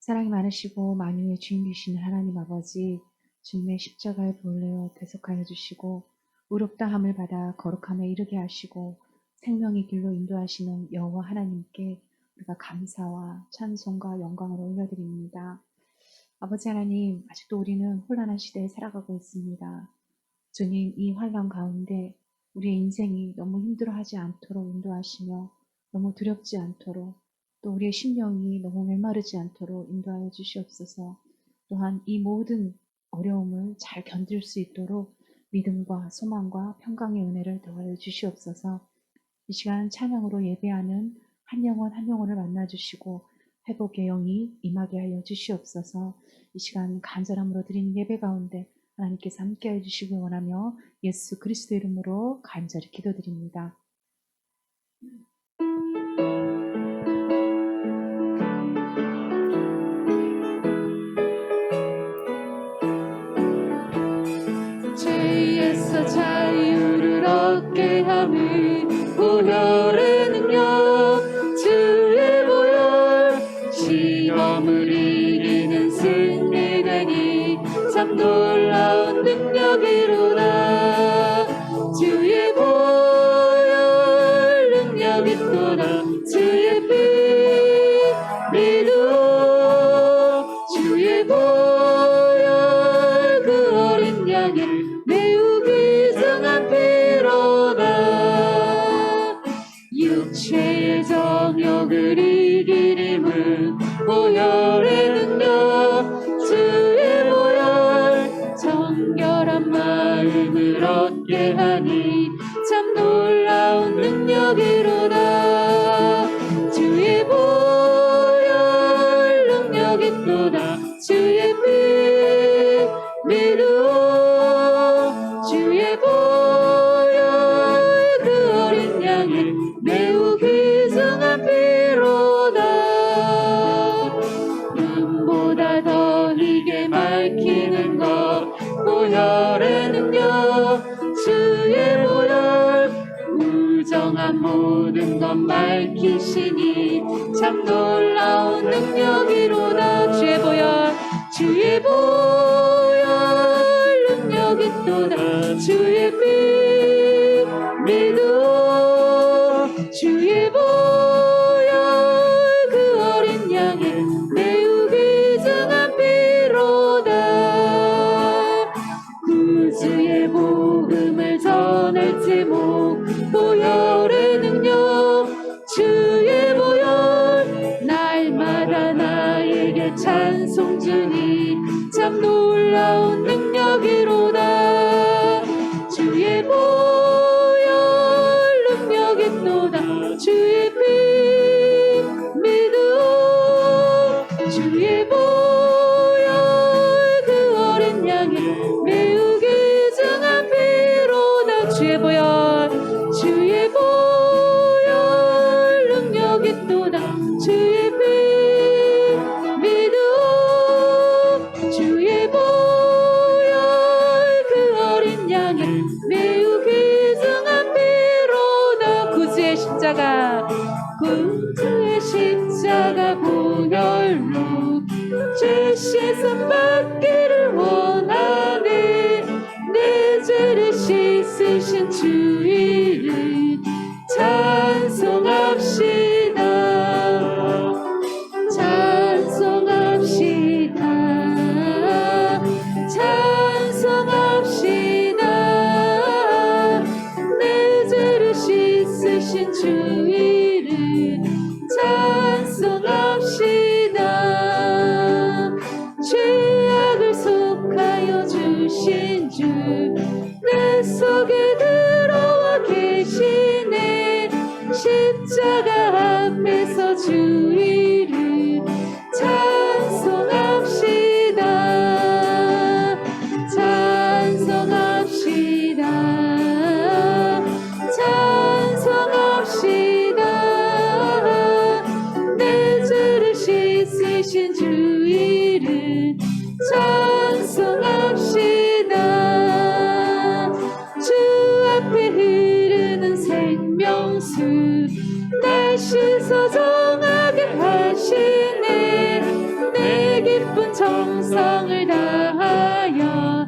사랑이 많으시고 만유의 주인 되시는 하나님 아버지, 주님의 십자가의 보혈로 대속하여 주시고 의롭다함을 받아 거룩함에 이르게 하시고 생명의 길로 인도하시는 여호와 하나님께 우리가 감사와 찬송과 영광을 올려드립니다. 아버지 하나님, 아직도 우리는 혼란한 시대에 살아가고 있습니다. 주님, 이 환란 가운데 우리의 인생이 너무 힘들어하지 않도록 인도하시며 너무 두렵지 않도록, 또 우리의 심령이 너무 메마르지 않도록 인도하여 주시옵소서. 또한 이 모든 어려움을 잘 견딜 수 있도록 믿음과 소망과 평강의 은혜를 더하여 주시옵소서. 이 시간 찬양으로 예배하는 한 영혼 한 영혼을 만나주시고 회복의 영이 임하게 하여 주시옵소서. 이 시간 간절함으로 드리는 예배 가운데 하나님께서 함께해 주시기 원하며 예수 그리스도 이름으로 간절히 기도드립니다. 죄에서 자유를 얻게 하는 보혈의 능력, 주의 보혈, 시험을 이기는 승리되니 참 놀라운 능력이로다. 주의 보혈 능력 있도다. 주의 피 믿어. 주의 보혈 그 어린 양의 매우 귀중한 피로다. 육체의 정욕을 이기림은 보혈의 능력, 주의 보혈, 정결한 마음을 얻게 하니 참 놀라운 능력이로다. 주의 보혈 능력 있도다. 주의 피 믿어. 주의 보혈 그 어린 양의 매우 귀중한 피로다. 눈보다 더 희게 밝히는 것 보혈의 능력, 주의 보혈, 무정한 모든 것 밝히시니 참 놀라운 능력이로다. 주의 보혈, 주의 보혈 능력 있도다. 주의 피 믿어. 주의 보혈 그 어린 양의 매우 귀중한 피로다. 구주의 복음을 전할 제목 보혈의 능력, 주의 보혈, 날마다 나에게 찬송 주니 참 놀라운 능력이로다. 주의 보혈 능력 있도다. 주의 피 믿어. 주의 보혈 그 어린 양의 매우 귀중한 피로다. 주의 보혈, 주의 보혈 능력 있도다. 주의 피 믿어. 주의 보혈 그 어린 양의 매우 귀중한 피로다. 구주의 십자가, 구주의 십자가 보혈로 죄 씻음 받기를 원하네. 내 죄를 씻으신 주 이름 찬송합시다. 찬송합시다. 찬송합시다. 내 죄를 씻으신 주 이름 찬송합시다. 죄악을 속하여 주신 주 내 속에 들어와 계시네. 십자가 앞에서 주 이름 찬송합시다. 찬송합시다. 찬송합시다. 내 죄를 씻으신 주 이름 찬송합시다. 주 앞에 흐르는 생명수 날 씻어 정하게 하시네. 내 찬송을 다하여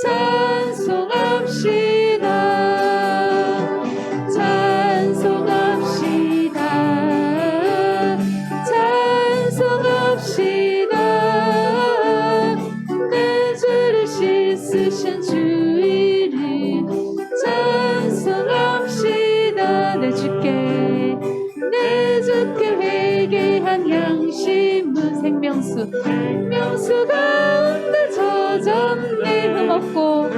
찬송합시다. 찬송합시다. 찬송합시다. 내 죄를 씻으신 주 이름 찬송합시다. 내 주께 회개한 양심은 생명수 가운데 젖었네. 흠없고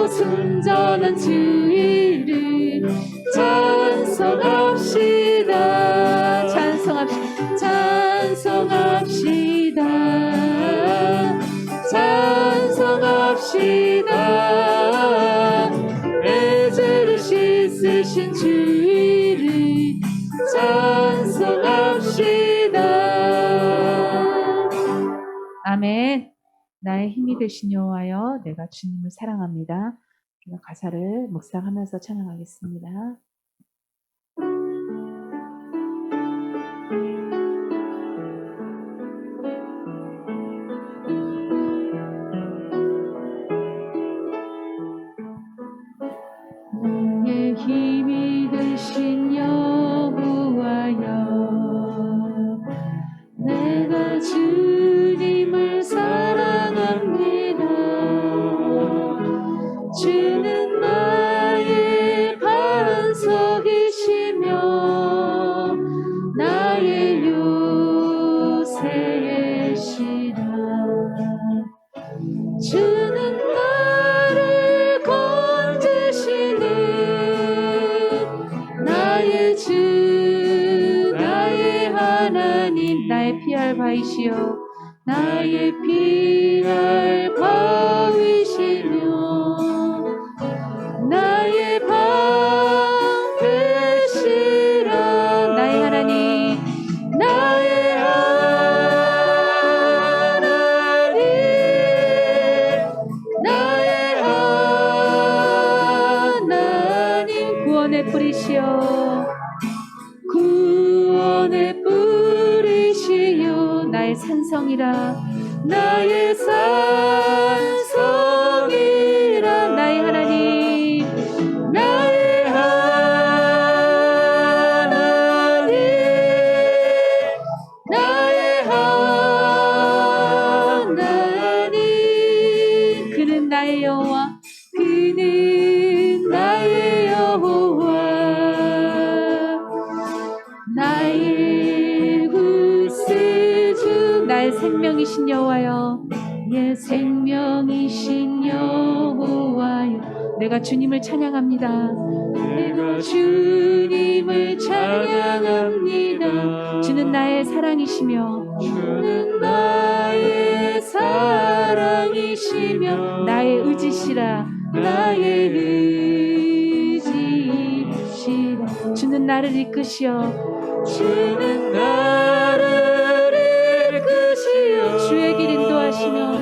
순전한 주 이름 찬송합시다. 찬송합시다. 내 죄를 씻으신 주 이름 찬송합시다. 아멘. 나의 힘이 되신 여호와여, 내가 주님을 사랑합니다. 우리가 가사를 묵상하면서 찬양하겠습니다. 나의 힘이 되신 여호와여, 내가 주님을 사랑합니다. 주는 나의 반석이시며 나의 요새이시라. 주는 나를 건지시는 나의 주, 나의 하나님, 나의 피할 바위시여, 나의 피할 바위시며 나의 방 되시라. 나의 하나님, 나의 하나님, 나의 하나님, 구원의 뿌리시여, 구원의 뿌리시여, 나의 산성이라, 나의 산성이라. 나의 하나님, 나의 하나님, 나의 하나님. 그는 나의 여호와, 그는 나의 여호와, 나의 구세주, 나의 생명이신 여호와여, 예, 생명이신 여호와여, 내가 주님을 찬양합니다. 내가 주님을 찬양합니다. 주는 나의 사랑이시며, 주는 나의 사랑이시며 나의 의지시라. 나의 의지시라. 주는 나를 이끄시어, 주는 나를 이끄시어, 주의 길 인도하시며,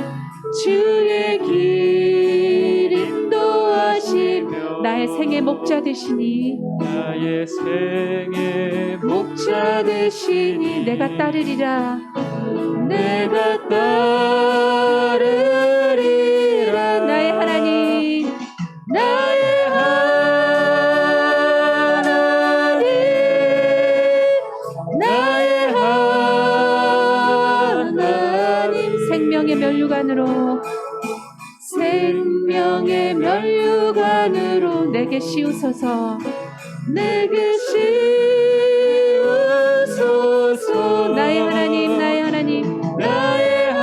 주의 길 인도하시며 나의 생의 목자 되시니, 나의 생의 목자 되시니 내가 따르리라. 내가 따르리라. 나의 하나님, 나의 하나님, 나의 하나님. 생명의 면류관으로, 생명의 면류관으로 내게 씌우소서, 내게 씌우소서. 나의 하나님, 나의 하나님, 나의 하나님,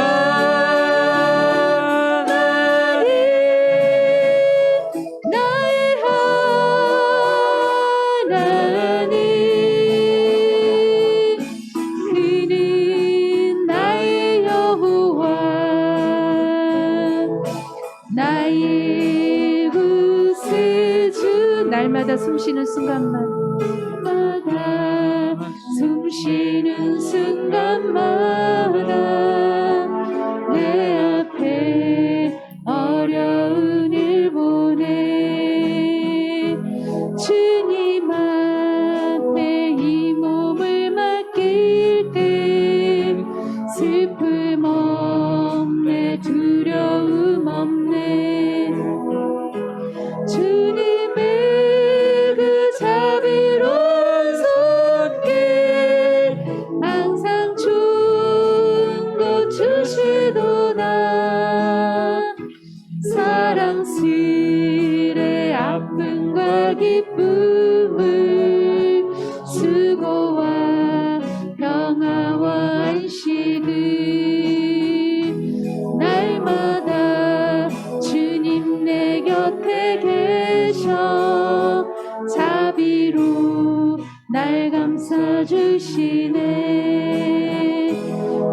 나의 하나님. 그는 나의 여호와, 나의 구세주. 날마다 숨쉬는 순간마다 숨쉬는 순간마다 내 앞에 어려운 일 보내. 주님 앞에 이 몸을 맡길 때 슬픔 주님의 두려움 없네. 주님의 그 자비로운 손길 항상 충고 주시도다. 사랑스레 아픔과 기쁨을 수고와 평화와 안식을 날마다 주님 내 곁에 계셔 자비로 날 감싸주시네.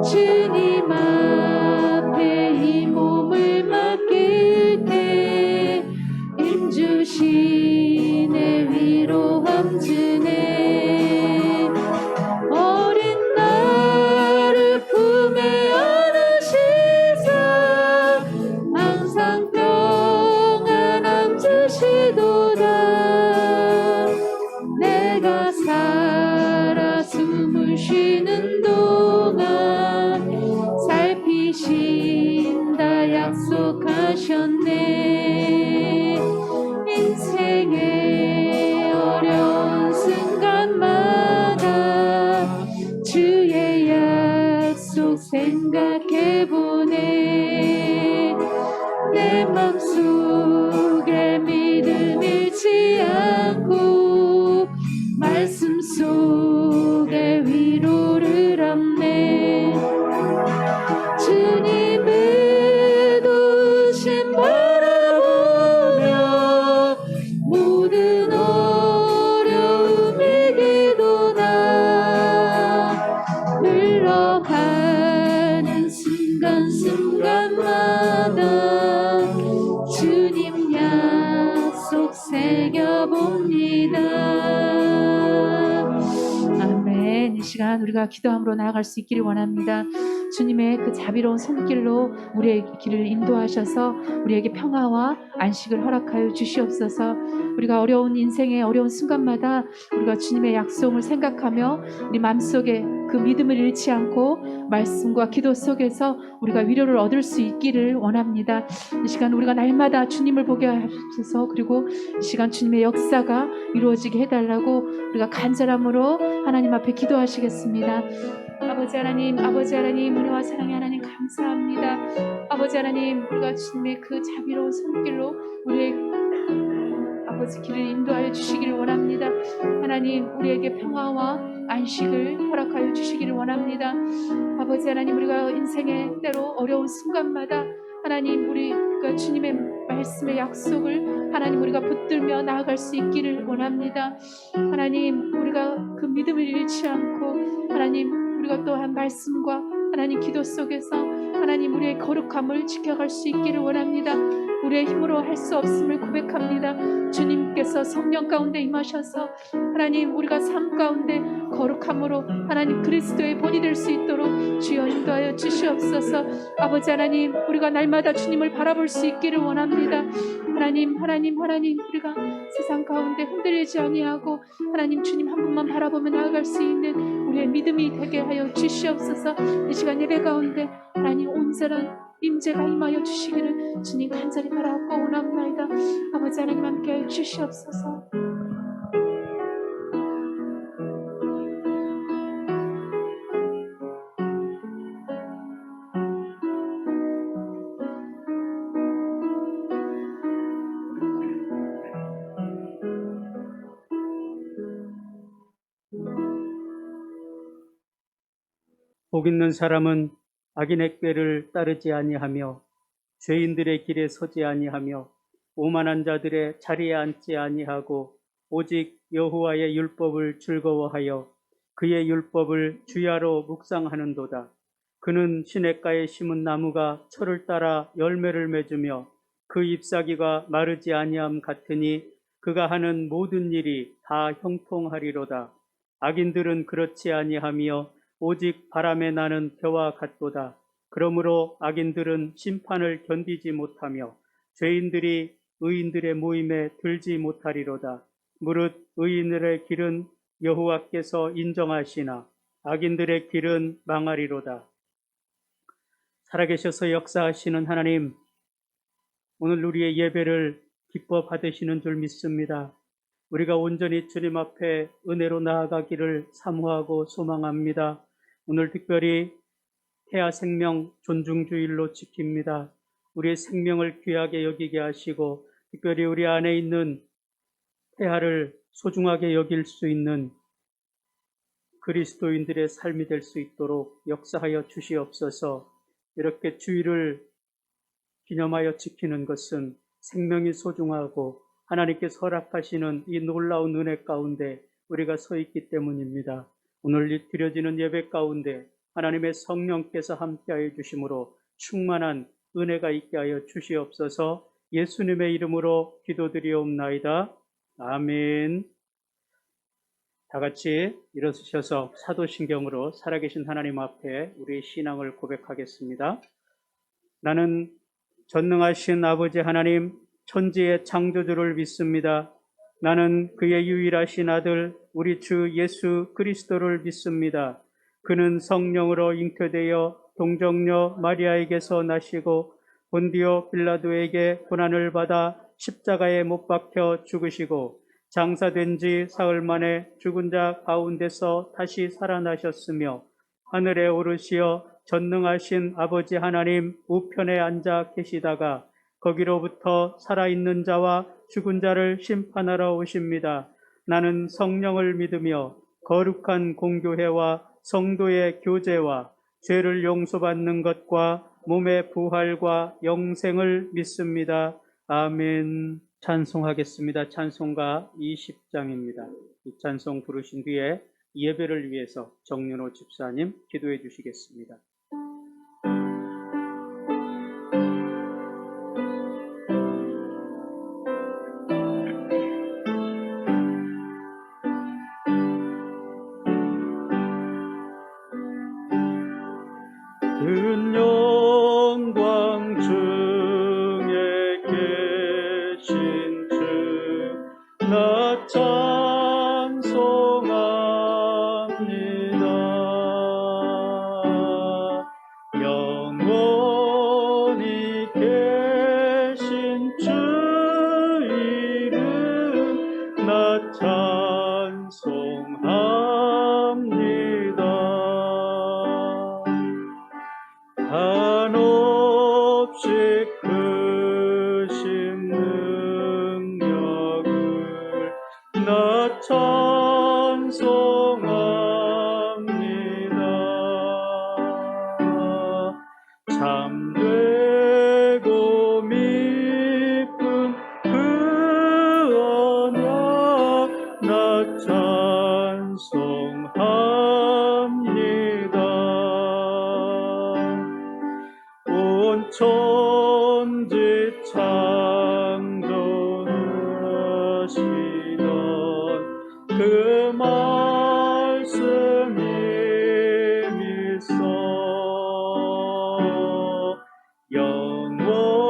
주님 앞에 이 몸을 맡길 때 힘주시네 위로함 주네. 어린 나를 품에 안으시사 항상 평안함 주시도다. 내가 살아 숨을 쉬는 동안 살피신다 약속하셨네. 인생의 어려운 순간마다 주의 약속 생각해보네. 내 맘속에 믿음 잃지 않고 말씀 속에 위로를 얻네. 주님의 도심 바라보며 모든 어려움 이기도다. 흘러가는 순간순간마다 주님 약속 새겨봅니다. 아멘. 이 시간 우리가 기도함으로 나아갈 수 있기를 원합니다. 주님의 그 자비로운 손길로 우리의 길을 인도하셔서 우리에게 평화와 안식을 허락하여 주시옵소서. 우리가 어려운 인생의 어려운 순간마다 우리가 주님의 약속을 생각하며 우리 마음속에 그 믿음을 잃지 않고 말씀과 기도 속에서 우리가 위로를 얻을 수 있기를 원합니다. 이 시간 우리가 날마다 주님을 보게 하옵소서. 그리고 이 시간 주님의 역사가 이루어지게 해달라고 우리가 간절함으로 하나님 앞에 기도하시겠습니다. 아버지 하나님, 아버지 하나님, 은혜와 사랑의 하나님 감사합니다. 아버지 하나님, 우리가 주님의 그 자비로운 손길로 우리의 아버지 길을 인도하여 주시기를 원합니다. 하나님, 우리에게 평화와 안식을 허락하여 주시기를 원합니다. 아버지 하나님, 우리가 인생의 때로 어려운 순간마다 하나님, 우리가 주님의 말씀의 약속을 하나님 우리가 붙들며 나아갈 수 있기를 원합니다. 하나님, 우리가 그 믿음을 잃지 않고 하나님 우리가 또한 말씀과 하나님 기도 속에서 하나님 우리의 거룩함을 지켜갈 수 있기를 원합니다. 우리의 힘으로 할 수 없음을 고백합니다. 주님께서 성령 가운데 임하셔서 하나님 우리가 삶 가운데 거룩함으로 하나님 그리스도의 본이 될 수 있도록 주여 인도하여 주시옵소서. 아버지 하나님, 우리가 날마다 주님을 바라볼 수 있기를 원합니다. 하나님, 하나님, 하나님, 우리가 세상 가운데 흔들리지 아니하고 하나님 주님 한 분만 바라보며 나아갈 수 있는 우리의 믿음이 되게 하여 주시옵소서. 이 시간 예배 가운데 하나님 온전한 임재가 임하여 주시기를 주님 간절히 바라고 원합니다. 아버지 하나님 함께하여 주시옵소서. 복 있는 사람은 악인의 꾀를 따르지 아니하며 죄인들의 길에 서지 아니하며 오만한 자들의 자리에 앉지 아니하고 오직 여호와의 율법을 즐거워하여 그의 율법을 주야로 묵상하는도다. 그는 시냇가에 심은 나무가 철을 따라 열매를 맺으며 그 잎사귀가 마르지 아니함 같으니 그가 하는 모든 일이 다 형통하리로다. 악인들은 그렇지 아니하며 오직 바람에 나는 벼와 같도다. 그러므로 악인들은 심판을 견디지 못하며 죄인들이 의인들의 모임에 들지 못하리로다. 무릇 의인들의 길은 여호와께서 인정하시나 악인들의 길은 망하리로다. 살아계셔서 역사하시는 하나님, 오늘 우리의 예배를 기뻐 받으시는 줄 믿습니다. 우리가 온전히 주님 앞에 은혜로 나아가기를 사모하고 소망합니다. 오늘 특별히 태아 생명 존중주일로 지킵니다. 우리의 생명을 귀하게 여기게 하시고 특별히 우리 안에 있는 태아를 소중하게 여길 수 있는 그리스도인들의 삶이 될 수 있도록 역사하여 주시옵소서. 이렇게 주일을 기념하여 지키는 것은 생명이 소중하고 하나님께서 허락하시는 이 놀라운 은혜 가운데 우리가 서 있기 때문입니다. 오늘 드려지는 예배 가운데 하나님의 성령께서 함께하여 주심으로 충만한 은혜가 있게 하여 주시옵소서. 예수님의 이름으로 기도드리옵나이다. 아멘. 다 같이 일어서셔서 사도신경으로 살아계신 하나님 앞에 우리의 신앙을 고백하겠습니다. 나는 전능하신 아버지 하나님, 천지의 창조주를 믿습니다. 나는 그의 유일하신 아들 우리 주 예수 그리스도를 믿습니다. 그는 성령으로 잉태되어 동정녀 마리아에게서 나시고 본디오 빌라도에게 고난을 받아 십자가에 못 박혀 죽으시고 장사된 지 사흘 만에 죽은 자 가운데서 다시 살아나셨으며 하늘에 오르시어 전능하신 아버지 하나님 우편에 앉아 계시다가 거기로부터 살아있는 자와 죽은 자를 심판하러 오십니다. 나는 성령을 믿으며 거룩한 공교회와 성도의 교제와 죄를 용서받는 것과 몸의 부활과 영생을 믿습니다. 아멘. 찬송하겠습니다. 찬송가 20장입니다. 이 찬송 부르신 뒤에 예배를 위해서 정윤호 집사님 기도해 주시겠습니다. 큰 영광 중에 계신 주 나 찬송합니다. 영원히 계신 주 이름 나 찬송합니다. 한없이 크신 능력을 나 찬송합니다. 참되고 미쁜 그 언약 나 찬송합니다. 온 천지 창조하시던 그 말씀이 믿어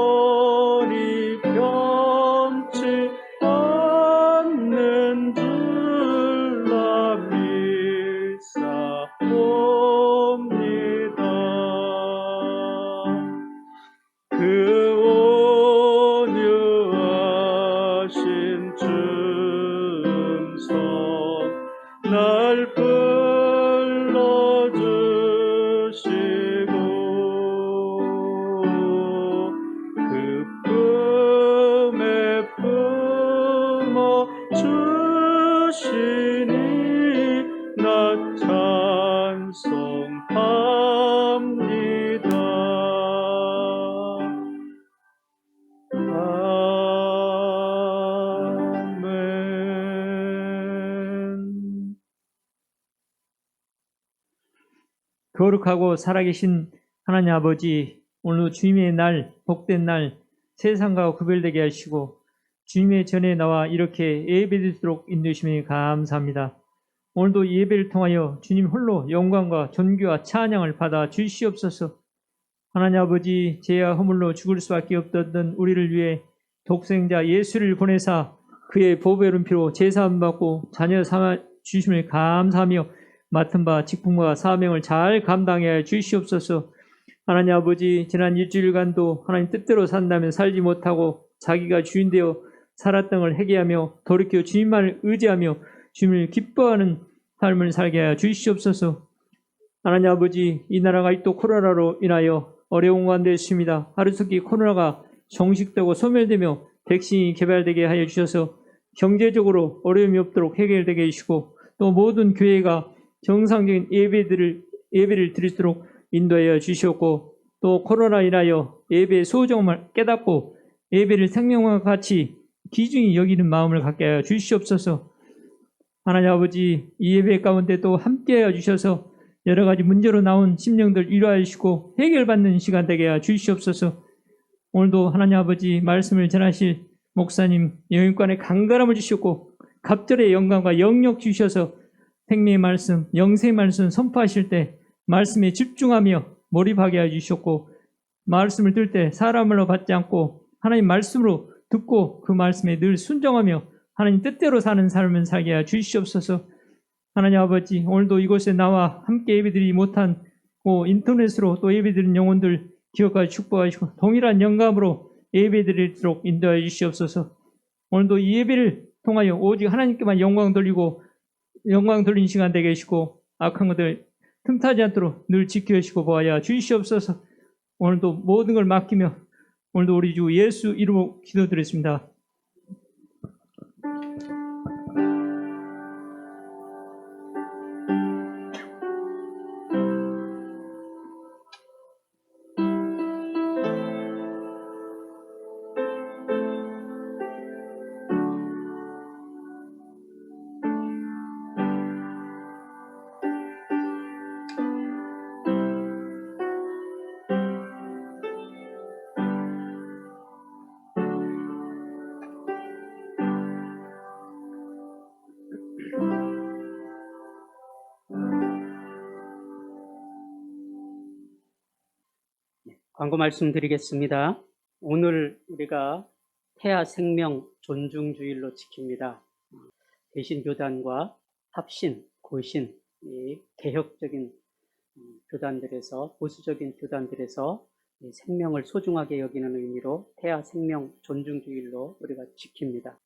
영원히 변치 않는 줄 나 믿사옵니다. 그 온유하신 줌성 날 불러주시고 그 품에 품어 주시니 나 찬송합니다. 아멘. 거룩하고 살아계신 하나님 아버지, 오늘 주님의 날, 복된 날, 세상과 구별되게 하시고 주님의 전에 나와 이렇게 예배드리도록 인도하심에 감사합니다. 오늘도 예배를 통하여 주님 홀로 영광과 존귀와 찬양을 받아 주시옵소서. 하나님 아버지, 죄와 허물로 죽을 수밖에 없던 우리를 위해 독생자 예수를 보내사 그의 보배로운 피로 제사함 받고 자녀 삼아 주심을 감사하며 맡은 바 직분과 사명을 잘 감당해 주시옵소서. 하나님 아버지, 지난 일주일간도 하나님 뜻대로 산다면 살지 못하고 자기가 주인 되어 살았던 걸 회개하며 돌이켜 주님만을 의지하며 주님을 기뻐하는 삶을 살게 하여 주시옵소서. 하나님 아버지, 이 나라가 또 코로나로 인하여 어려운 가운데 있습니다. 하루속히 코로나가 종식되고 소멸되며 백신이 개발되게 하여 주셔서 경제적으로 어려움이 없도록 해결되게 해주시고 또 모든 교회가 정상적인 예배를 드리도록 인도하여 주시옵고 또 코로나 인하여 예배의 소중함을 깨닫고 예배를 생명과 같이 귀중히 여기는 마음을 갖게 하여 주시옵소서. 하나님 아버지, 이 예배 가운데 또 함께하여 주셔서 여러 가지 문제로 나온 심령들 위로하여 주시고 해결받는 시간 되게 하여 주시옵소서. 오늘도 하나님 아버지 말씀을 전하실 목사님 영육간에 강건함을 주셨고 갑절의 영광과 영력 주셔서 생명의 말씀, 영생의 말씀 선포하실 때 말씀에 집중하며 몰입하게 해주셨고 말씀을 들 때 사람으로 받지 않고 하나님 말씀으로 듣고 그 말씀에 늘 순종하며 하나님 뜻대로 사는 삶을 살게 해주시옵소서. 하나님 아버지, 오늘도 이곳에 나와 함께 예배드리지 못한 인터넷으로 또 예배드리는 영혼들 기억하여 축복하시고 동일한 영감으로 예배드리도록 인도하여 주시옵소서. 오늘도 이 예배를 통하여 오직 하나님께만 영광 돌리는 시간 되게 하시고 악한 것들 틈타지 않도록 늘 지켜주시고 보아야 주시옵소서. 오늘도 모든 걸 맡기며 오늘도 우리 주 예수 이름으로 기도드렸습니다. 광고 말씀드리겠습니다. 오늘 우리가 태아 생명 존중주일로 지킵니다. 개신교단과 합신, 고신, 이 개혁적인 교단들에서 보수적인 교단들에서 이 생명을 소중하게 여기는 의미로 태아 생명 존중주일로 우리가 지킵니다.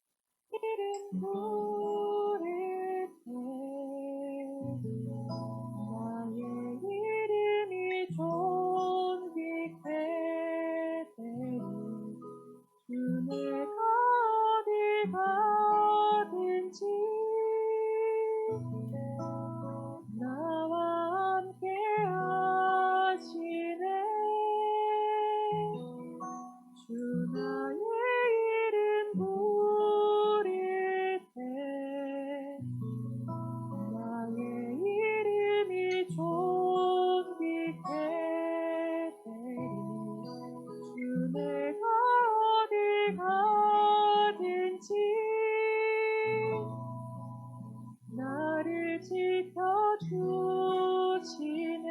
지켜주시네.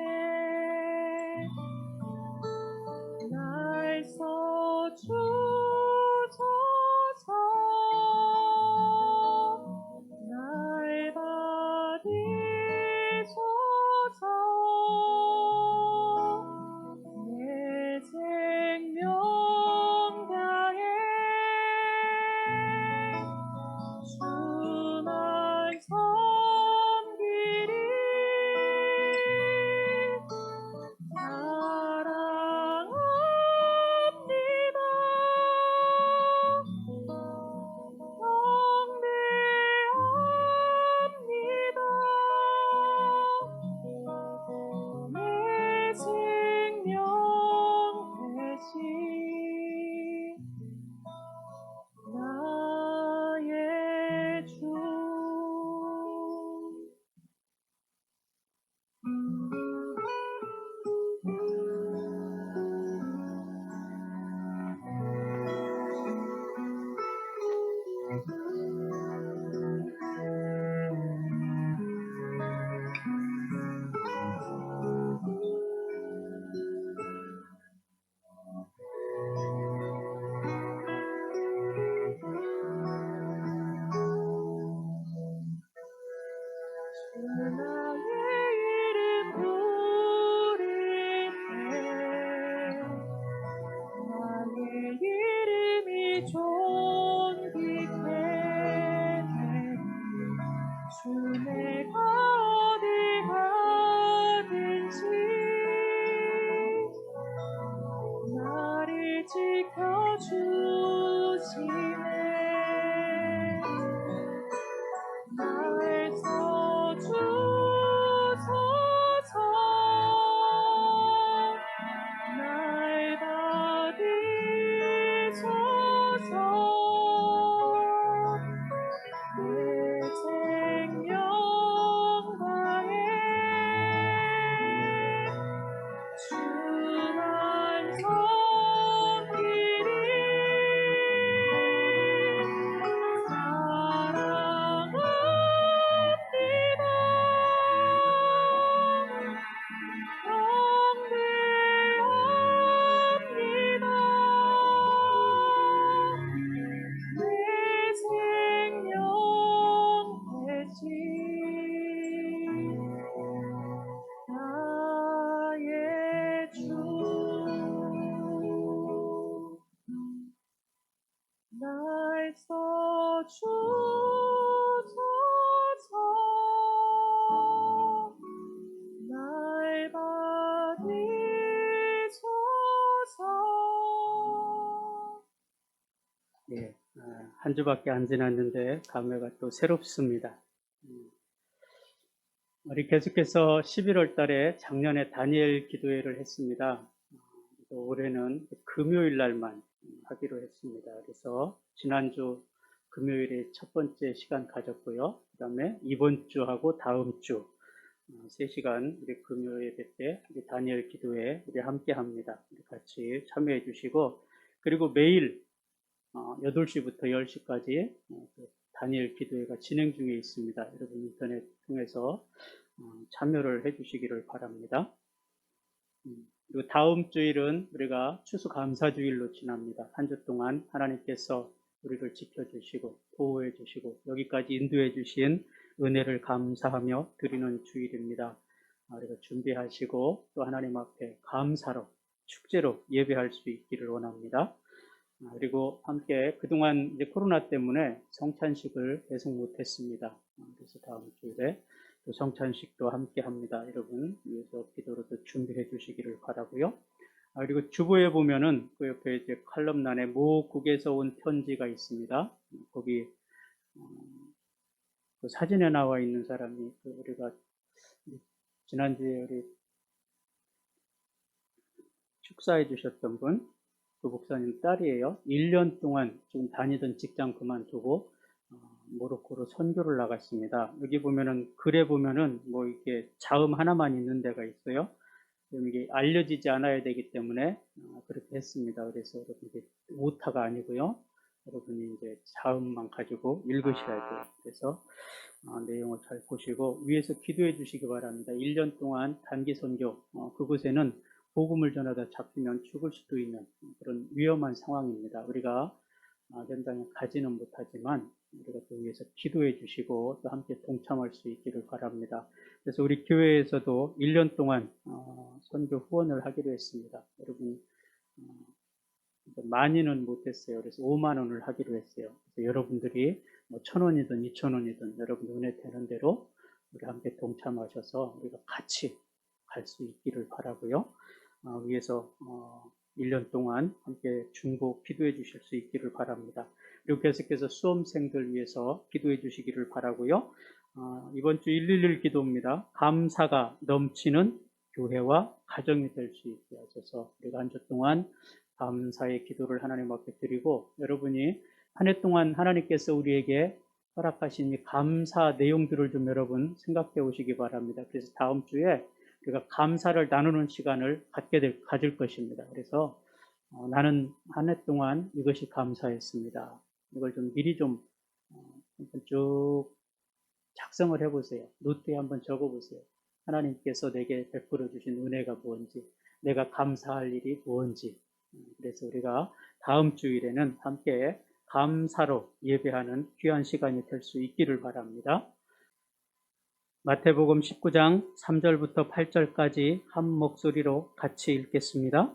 날 주시네 날 써주소서 날 받으소서 내 생명 다해 주만 섬기리 사랑합니다. 경배합니다. 내 생명 되시 나의 주 날 써주소서 날 받으소서 예, 한 주밖에 안 지났는데 감회가 또 새롭습니다. 우리 계속해서 11월 달에 작년에 다니엘 기도회를 했습니다. 그래서 올해는 금요일 날만 하기로 했습니다. 그래서 지난주 금요일에 첫 번째 시간 가졌고요. 그 다음에 이번 주하고 다음 주 3시간 우리 금요 예배 때 우리 다니엘 기도회 우리 함께 합니다. 우리 같이 참여해 주시고, 그리고 매일 8시부터 10시까지 다니엘 기도회가 진행 중에 있습니다. 여러분 인터넷 통해서 참여를 해 주시기를 바랍니다. 그리고 다음 주일은 우리가 추수감사주일로 지납니다. 한 주 동안 하나님께서 우리를 지켜주시고 보호해 주시고 여기까지 인도해 주신 은혜를 감사하며 드리는 주일입니다. 우리가 준비하시고 또 하나님 앞에 감사로 축제로 예배할 수 있기를 원합니다. 그리고 함께 그동안 이제 코로나 때문에 성찬식을 계속 못했습니다. 그래서 다음 주일에 또 성찬식도 함께 합니다. 여러분 위해서 기도로도 준비해 주시기를 바라고요. 그리고 주보에 보면은 그 옆에 이제 칼럼란에 모국에서 온 편지가 있습니다. 거기 그 사진에 나와 있는 사람이 우리가 지난주에 우리 축사해 주셨던 분, 그 목사님 딸이에요. 1년 동안 지금 다니던 직장 그만두고 모로코로 선교를 나갔습니다. 여기 보면은 글에 보면은 뭐 이렇게 자음 하나만 있는 데가 있어요. 이게 알려지지 않아야 되기 때문에 그렇게 했습니다. 그래서 여러분 이게 오타가 아니고요. 여러분이 이제 자음만 가지고 읽으셔야 돼요. 그래서 내용을 잘 보시고 위에서 기도해 주시기 바랍니다. 1년 동안 단기 선교, 그곳에는 복음을 전하다 잡히면 죽을 수도 있는 그런 위험한 상황입니다. 우리가 현장에 가지는 못하지만 우리가 또 위해서 기도해 주시고 또 함께 동참할 수 있기를 바랍니다. 그래서 우리 교회에서도 1년 동안 선교 후원을 하기로 했습니다. 여러분 많이는 못했어요. 그래서 5만 원을 하기로 했어요. 그래서 여러분들이 뭐 1,000원이든 2,000원이든 여러분 눈에 되는 대로 우리 함께 동참하셔서 우리가 같이 갈 수 있기를 바라고요. 위에서 1년 동안 함께 중보 기도해 주실 수 있기를 바랍니다. 그리고 계속해서 수험생들 위해서 기도해 주시기를 바라고요. 이번 주 111 기도입니다. 감사가 넘치는 교회와 가정이 될 수 있게 하셔서 우리가 한 주 동안 감사의 기도를 하나님 앞에 드리고, 여러분이 한 해 동안 하나님께서 우리에게 허락하신 이 감사 내용들을 좀 여러분 생각해 오시기 바랍니다. 그래서 다음 주에 우리가 감사를 나누는 시간을 가질 것입니다. 그래서 나는 한 해 동안 이것이 감사했습니다. 이걸 좀 미리 좀 쭉 작성을 해보세요. 노트에 한번 적어보세요. 하나님께서 내게 베풀어 주신 은혜가 무엇인지, 내가 감사할 일이 무엇인지. 그래서 우리가 다음 주일에는 함께 감사로 예배하는 귀한 시간이 될 수 있기를 바랍니다. 마태복음 19장 3절부터 8절까지 한 목소리로 같이 읽겠습니다.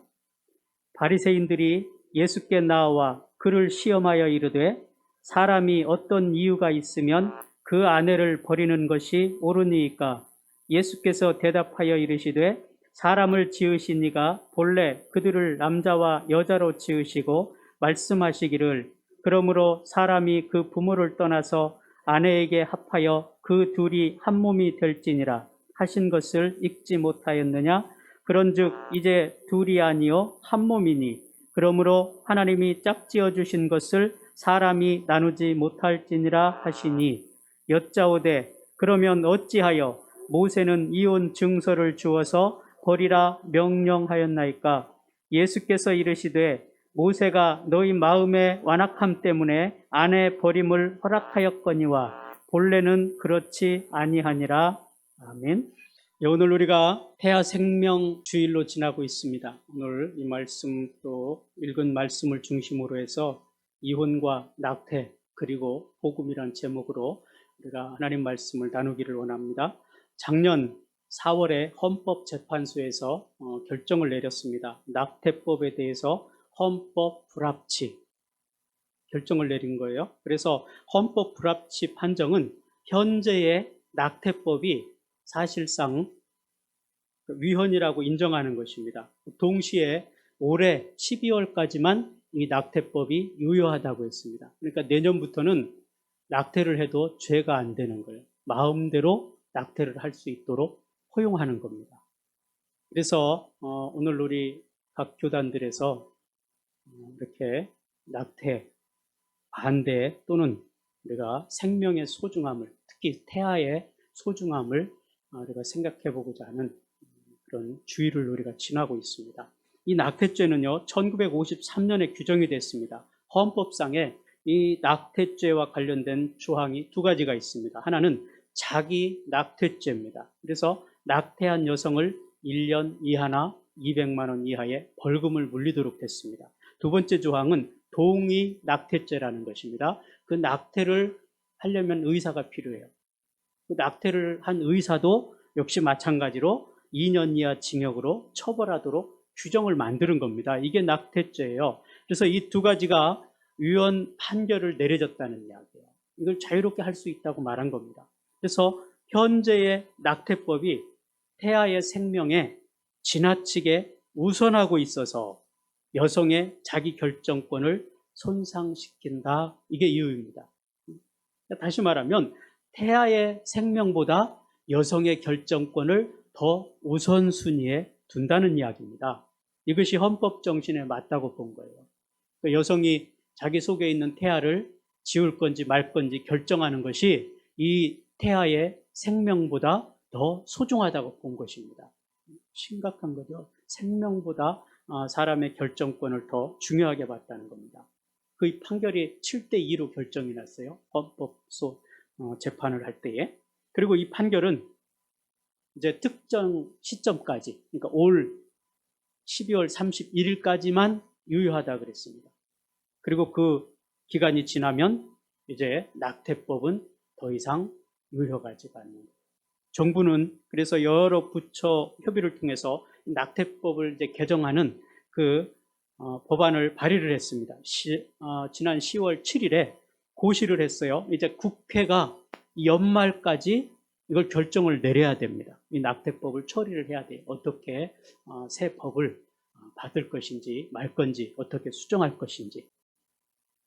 바리새인들이 예수께 나와 그를 시험하여 이르되 사람이 어떤 이유가 있으면 그 아내를 버리는 것이 옳으니이까? 예수께서 대답하여 이르시되 사람을 지으신 이가 본래 그들을 남자와 여자로 지으시고 말씀하시기를 그러므로 사람이 그 부모를 떠나서 아내에게 합하여 그 둘이 한 몸이 될지니라 하신 것을 읽지 못하였느냐? 그런즉 이제 둘이 아니요 한 몸이니 그러므로 하나님이 짝지어 주신 것을 사람이 나누지 못할지니라 하시니 여짜오되 그러면 어찌하여 모세는 이혼 증서를 주어서 버리라 명령하였나이까? 예수께서 이르시되 모세가 너희 마음의 완악함 때문에 아내 버림을 허락하였거니와 본래는 그렇지 아니하니라. 아멘. 예, 오늘 우리가 태아 생명 주일로 지나고 있습니다. 오늘 이 말씀 또 읽은 말씀을 중심으로 해서 이혼과 낙태 그리고 복음이란 제목으로 우리가 하나님 말씀을 나누기를 원합니다. 작년 4월에 헌법재판소에서 결정을 내렸습니다. 낙태법에 대해서 헌법 불합치 결정을 내린 거예요. 그래서 헌법 불합치 판정은 현재의 낙태법이 사실상 위헌이라고 인정하는 것입니다. 동시에 올해 12월까지만 이 낙태법이 유효하다고 했습니다. 그러니까 내년부터는 낙태를 해도 죄가 안 되는 거예요. 마음대로 낙태를 할 수 있도록 허용하는 겁니다. 그래서 오늘 우리 각 교단들에서 이렇게 낙태 반대 또는 우리가 생명의 소중함을 특히 태아의 소중함을 우리가 생각해 보고자 하는 그런 주의를 우리가 지나고 있습니다. 이 낙태죄는요 1953년에 규정이 됐습니다. 헌법상에 이 낙태죄와 관련된 조항이 두 가지가 있습니다. 하나는 자기 낙태죄입니다. 그래서 낙태한 여성을 1년 이하나 200만 원 이하의 벌금을 물리도록 했습니다. 두 번째 조항은 동의 낙태죄라는 것입니다. 그 낙태를 하려면 의사가 필요해요. 그 낙태를 한 의사도 역시 마찬가지로 2년 이하 징역으로 처벌하도록 규정을 만드는 겁니다. 이게 낙태죄예요. 그래서 이 두 가지가 위헌 판결을 내려졌다는 이야기예요. 이걸 자유롭게 할 수 있다고 말한 겁니다. 그래서 현재의 낙태법이 태아의 생명에 지나치게 우선하고 있어서 여성의 자기 결정권을 손상시킨다. 이게 이유입니다. 다시 말하면 태아의 생명보다 여성의 결정권을 더 우선순위에 둔다는 이야기입니다. 이것이 헌법 정신에 맞다고 본 거예요. 여성이 자기 속에 있는 태아를 지울 건지 말 건지 결정하는 것이 이 태아의 생명보다 더 소중하다고 본 것입니다. 심각한 거죠. 생명보다 사람의 결정권을 더 중요하게 봤다는 겁니다. 그 판결이 7대2로 결정이 났어요. 헌법소 재판을 할 때에. 그리고 이 판결은 이제 특정 시점까지, 그러니까 올 12월 31일까지만 유효하다 그랬습니다. 그리고 그 기간이 지나면 이제 낙태법은 더 이상 유효하지가 않는 거예요. 정부는 그래서 여러 부처 협의를 통해서 낙태법을 이제 개정하는 그 법안을 발의를 했습니다. 지난 10월 7일에 고시를 했어요. 이제 국회가 연말까지 이걸 결정을 내려야 됩니다. 이 낙태법을 처리를 해야 돼요. 어떻게 새 법을 받을 것인지 말 건지 어떻게 수정할 것인지.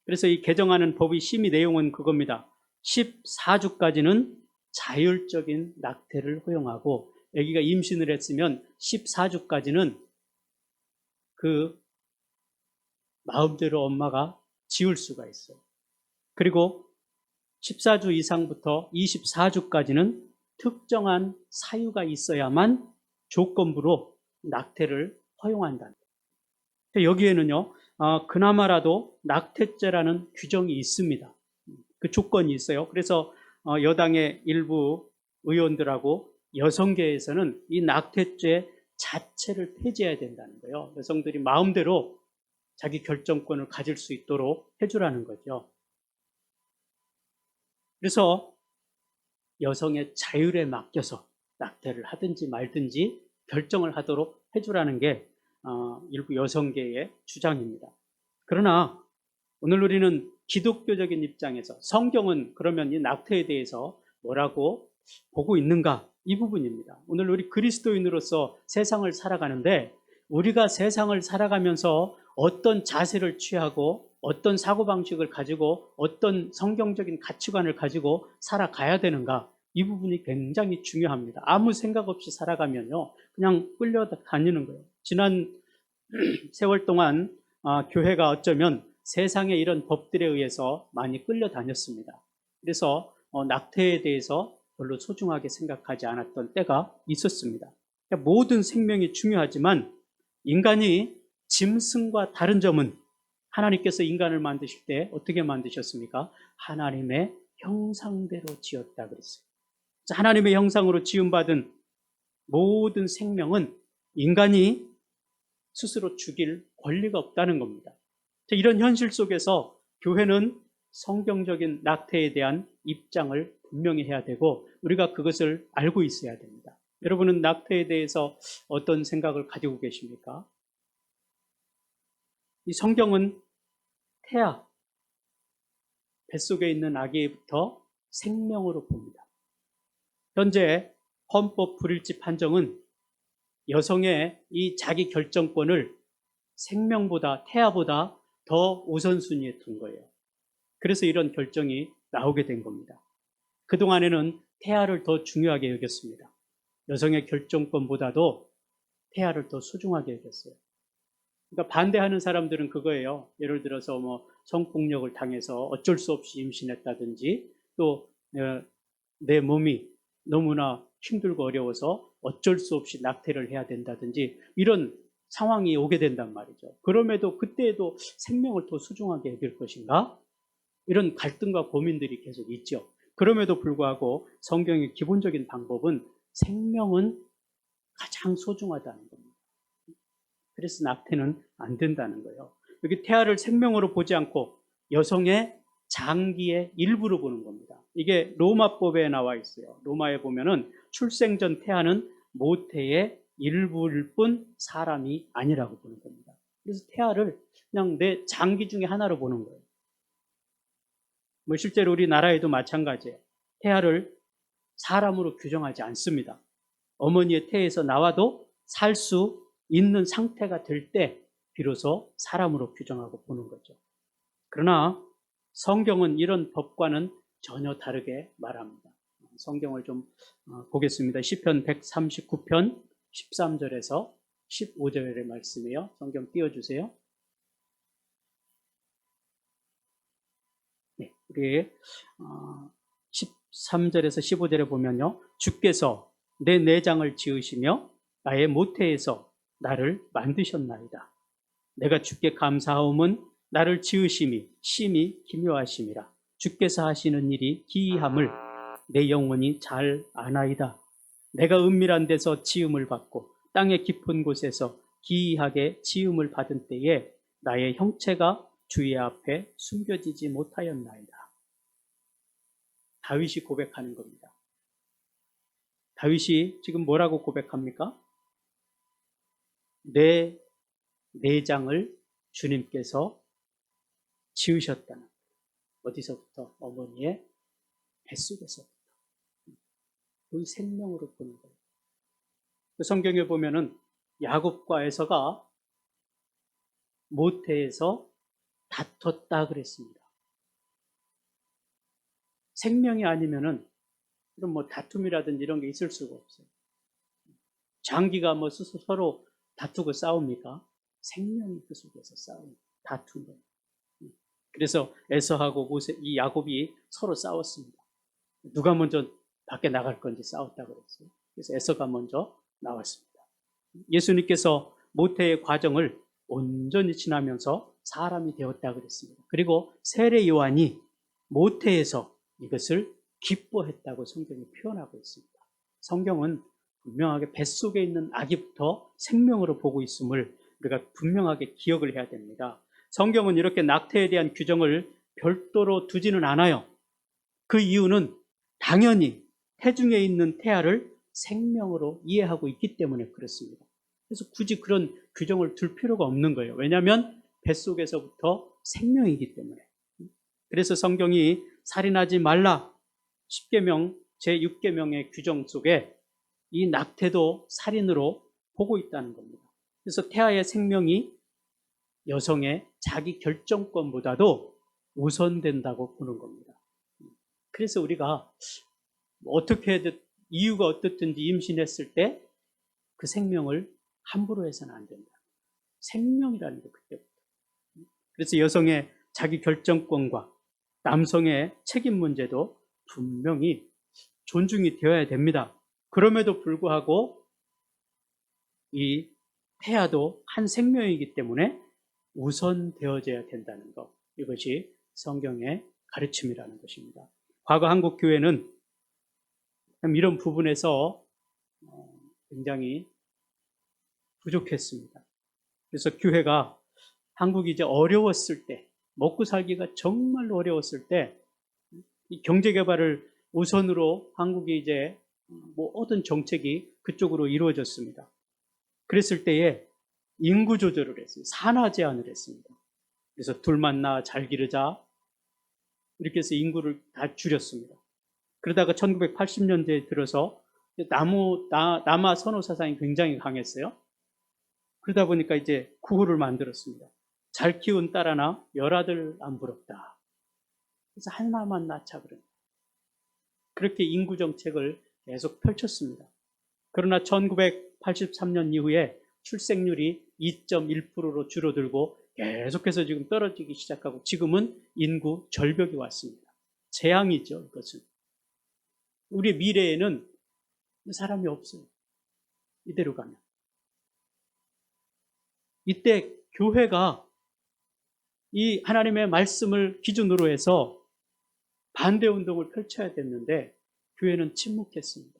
그래서 이 개정하는 법의 심의 내용은 그겁니다. 14주까지는 자율적인 낙태를 허용하고 아기가 임신을 했으면 14주까지는 그 마음대로 엄마가 지울 수가 있어요. 그리고 14주 이상부터 24주까지는 특정한 사유가 있어야만 조건부로 낙태를 허용한다. 여기에는요, 그나마라도 낙태죄라는 규정이 있습니다. 그 조건이 있어요. 그래서 여당의 일부 의원들하고 여성계에서는 이 낙태죄 자체를 폐지해야 된다는 거예요. 여성들이 마음대로 자기 결정권을 가질 수 있도록 해주라는 거죠. 그래서 여성의 자율에 맡겨서 낙태를 하든지 말든지 결정을 하도록 해주라는 게 일부 여성계의 주장입니다. 그러나 오늘 우리는 기독교적인 입장에서 성경은 그러면 이 낙태에 대해서 뭐라고 보고 있는가? 이 부분입니다. 오늘 우리 그리스도인으로서 세상을 살아가는데 우리가 세상을 살아가면서 어떤 자세를 취하고 어떤 사고방식을 가지고 어떤 성경적인 가치관을 가지고 살아가야 되는가, 이 부분이 굉장히 중요합니다. 아무 생각 없이 살아가면요 그냥 끌려다니는 거예요. 지난 세월 동안 교회가 어쩌면 세상의 이런 법들에 의해서 많이 끌려다녔습니다. 그래서 낙태에 대해서 별로 소중하게 생각하지 않았던 때가 있었습니다. 그러니까 모든 생명이 중요하지만 인간이 짐승과 다른 점은, 하나님께서 인간을 만드실 때 어떻게 만드셨습니까? 하나님의 형상대로 지었다 그랬어요. 하나님의 형상으로 지음받은 모든 생명은 인간이 스스로 죽일 권리가 없다는 겁니다. 이런 현실 속에서 교회는 성경적인 낙태에 대한 입장을 분명히 해야 되고, 우리가 그것을 알고 있어야 됩니다. 여러분은 낙태에 대해서 어떤 생각을 가지고 계십니까? 이 성경은 태아, 뱃속에 있는 아기부터 생명으로 봅니다. 현재 헌법 불일치 판정은 여성의 이 자기 결정권을 생명보다, 태아보다 더 우선순위에 둔 거예요. 그래서 이런 결정이 나오게 된 겁니다. 그동안에는 태아를 더 중요하게 여겼습니다. 여성의 결정권보다도 태아를 더 소중하게 여겼어요. 그러니까 반대하는 사람들은 그거예요. 예를 들어서 성폭력을 당해서 어쩔 수 없이 임신했다든지, 또 내 몸이 너무나 힘들고 어려워서 어쩔 수 없이 낙태를 해야 된다든지, 이런 상황이 오게 된단 말이죠. 그럼에도 그때에도 생명을 더 소중하게 여길 것인가? 이런 갈등과 고민들이 계속 있죠. 그럼에도 불구하고 성경의 기본적인 방법은 생명은 가장 소중하다는 겁니다. 그래서 낙태는 안 된다는 거예요. 여기 태아를 생명으로 보지 않고 여성의 장기의 일부로 보는 겁니다. 이게 로마법에 나와 있어요. 로마에 보면은 출생 전 태아는 모태의 일부일 뿐 사람이 아니라고 보는 겁니다. 그래서 태아를 그냥 내 장기 중에 하나로 보는 거예요. 실제로 우리나라에도 마찬가지예요. 태아를 사람으로 규정하지 않습니다. 어머니의 태에서 나와도 살 수 있는 상태가 될 때 비로소 사람으로 규정하고 보는 거죠. 그러나 성경은 이런 법과는 전혀 다르게 말합니다. 성경을 좀 보겠습니다. 시편 139편 13절에서 15절의 말씀이에요. 성경 띄워주세요. 네, 우리 13절에서 15절에 보면요, 주께서 내 내장을 지으시며 나의 모태에서 나를 만드셨나이다. 내가 주께 감사하옴은 나를 지으심이 심히 기묘하심이라. 주께서 하시는 일이 기이함을 내 영혼이 잘 아나이다. 내가 은밀한 데서 지음을 받고 땅의 깊은 곳에서 기이하게 지음을 받은 때에 나의 형체가 주의 앞에 숨겨지지 못하였나이다. 다윗이 고백하는 겁니다. 다윗이 지금 뭐라고 고백합니까? 내 내장을 주님께서 지으셨다는, 어디서부터? 어머니의 뱃속에서부터. 그 생명으로 보는 거예요. 그 성경에 보면은 야곱과 에서가 모태에서 다퉜다 그랬습니다. 생명이 아니면은 이런 다툼이라든지 이런 게 있을 수가 없어요. 장기가 서로 다투고 싸웁니까? 생명이 그 속에서 싸웁니다. 다툰 거예요. 그래서 에서하고 이 야곱이 서로 싸웠습니다. 누가 먼저 밖에 나갈 건지 싸웠다고 그랬어요. 그래서 에서가 먼저 나왔습니다. 예수님께서 모태의 과정을 온전히 지나면서 사람이 되었다고 그랬습니다. 그리고 세례 요한이 모태에서 이것을 기뻐했다고 성경이 표현하고 있습니다. 성경은 분명하게 뱃속에 있는 아기부터 생명으로 보고 있음을 우리가 분명하게 기억을 해야 됩니다. 성경은 이렇게 낙태에 대한 규정을 별도로 두지는 않아요. 그 이유는 당연히 태중에 있는 태아를 생명으로 이해하고 있기 때문에 그렇습니다. 그래서 굳이 그런 규정을 둘 필요가 없는 거예요. 왜냐하면 뱃속에서부터 생명이기 때문에. 그래서 성경이 살인하지 말라 10계명 제6계명의 규정 속에 이 낙태도 살인으로 보고 있다는 겁니다. 그래서 태아의 생명이 여성의 자기 결정권보다도 우선된다고 보는 겁니다. 그래서 우리가 어떻게든 이유가 어떻든지 임신했을 때 그 생명을 함부로 해서는 안 된다. 생명이라는 게 그때부터. 그래서 여성의 자기 결정권과 남성의 책임 문제도 분명히 존중이 되어야 됩니다. 그럼에도 불구하고 이 태아도 한 생명이기 때문에 우선되어져야 된다는 것. 이것이 성경의 가르침이라는 것입니다. 과거 한국 교회는 이런 부분에서 굉장히 부족했습니다. 그래서 교회가 한국이 이제 어려웠을 때, 먹고 살기가 정말로 어려웠을 때, 이 경제 개발을 우선으로 한국이 이제 모든 정책이 그쪽으로 이루어졌습니다. 그랬을 때에 인구 조절을 했어요. 산하 제한을 했습니다. 그래서 둘만 낳아 잘 기르자. 이렇게 해서 인구를 다 줄였습니다. 그러다가 1980년대에 들어서 남아 선호 사상이 굉장히 강했어요. 그러다 보니까 이제 구호를 만들었습니다. 잘 키운 딸 하나, 열아들 안 부럽다. 그래서 하나만 낳자 그럽니다. 그렇게 인구 정책을 계속 펼쳤습니다. 그러나 1983년 이후에 출생률이 2.1%로 줄어들고 계속해서 지금 떨어지기 시작하고 지금은 인구 절벽이 왔습니다. 재앙이죠, 이것은. 우리의 미래에는 사람이 없어요. 이대로 가면. 이때 교회가 이 하나님의 말씀을 기준으로 해서 반대 운동을 펼쳐야 됐는데 교회는 침묵했습니다.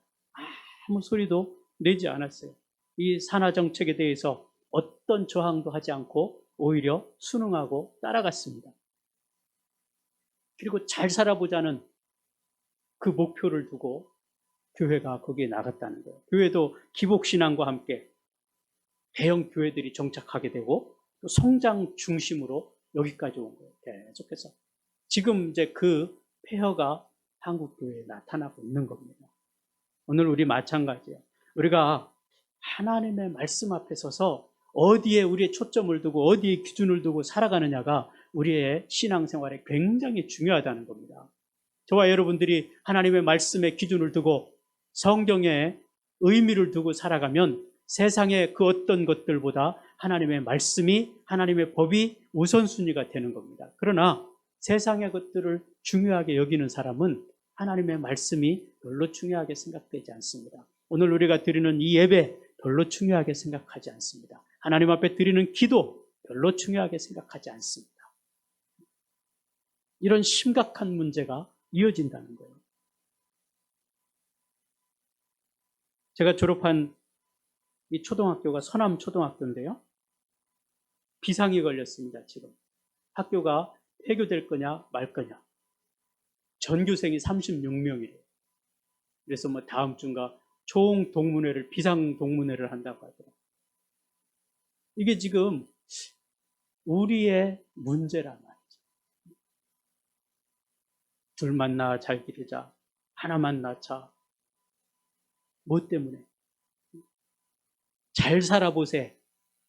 아무 소리도 내지 않았어요. 이 산하 정책에 대해서 어떤 저항도 하지 않고 오히려 순응하고 따라갔습니다. 그리고 잘 살아보자는 그 목표를 두고 교회가 거기에 나갔다는 거예요. 교회도 기복신앙과 함께 대형 교회들이 정착하게 되고 또 성장 중심으로 여기까지 온 거예요. 계속해서. 지금 이제 그 폐허가 한국 교회에 나타나고 있는 겁니다. 오늘 우리 마찬가지예요. 우리가 하나님의 말씀 앞에 서서 어디에 우리의 초점을 두고 어디에 기준을 두고 살아가느냐가 우리의 신앙생활에 굉장히 중요하다는 겁니다. 저와 여러분들이 하나님의 말씀에 기준을 두고 성경에 의미를 두고 살아가면 세상의 그 어떤 것들보다 하나님의 말씀이, 하나님의 법이 우선순위가 되는 겁니다. 그러나 세상의 것들을 중요하게 여기는 사람은 하나님의 말씀이 별로 중요하게 생각되지 않습니다. 오늘 우리가 드리는 이 예배 별로 중요하게 생각하지 않습니다. 하나님 앞에 드리는 기도 별로 중요하게 생각하지 않습니다. 이런 심각한 문제가 이어진다는 거예요. 제가 졸업한 이 초등학교가 서남 초등학교인데요. 비상이 걸렸습니다, 지금. 학교가 폐교될 거냐 말 거냐. 전교생이 36명이래요. 그래서 뭐 다음 주인가 총 동문회를, 비상 동문회를 한다고 하더라고요. 이게 지금 우리의 문제란 말이죠. 둘만 낳아 잘 기르자. 하나만 낳자. 뭐 때문에? 잘 살아보세.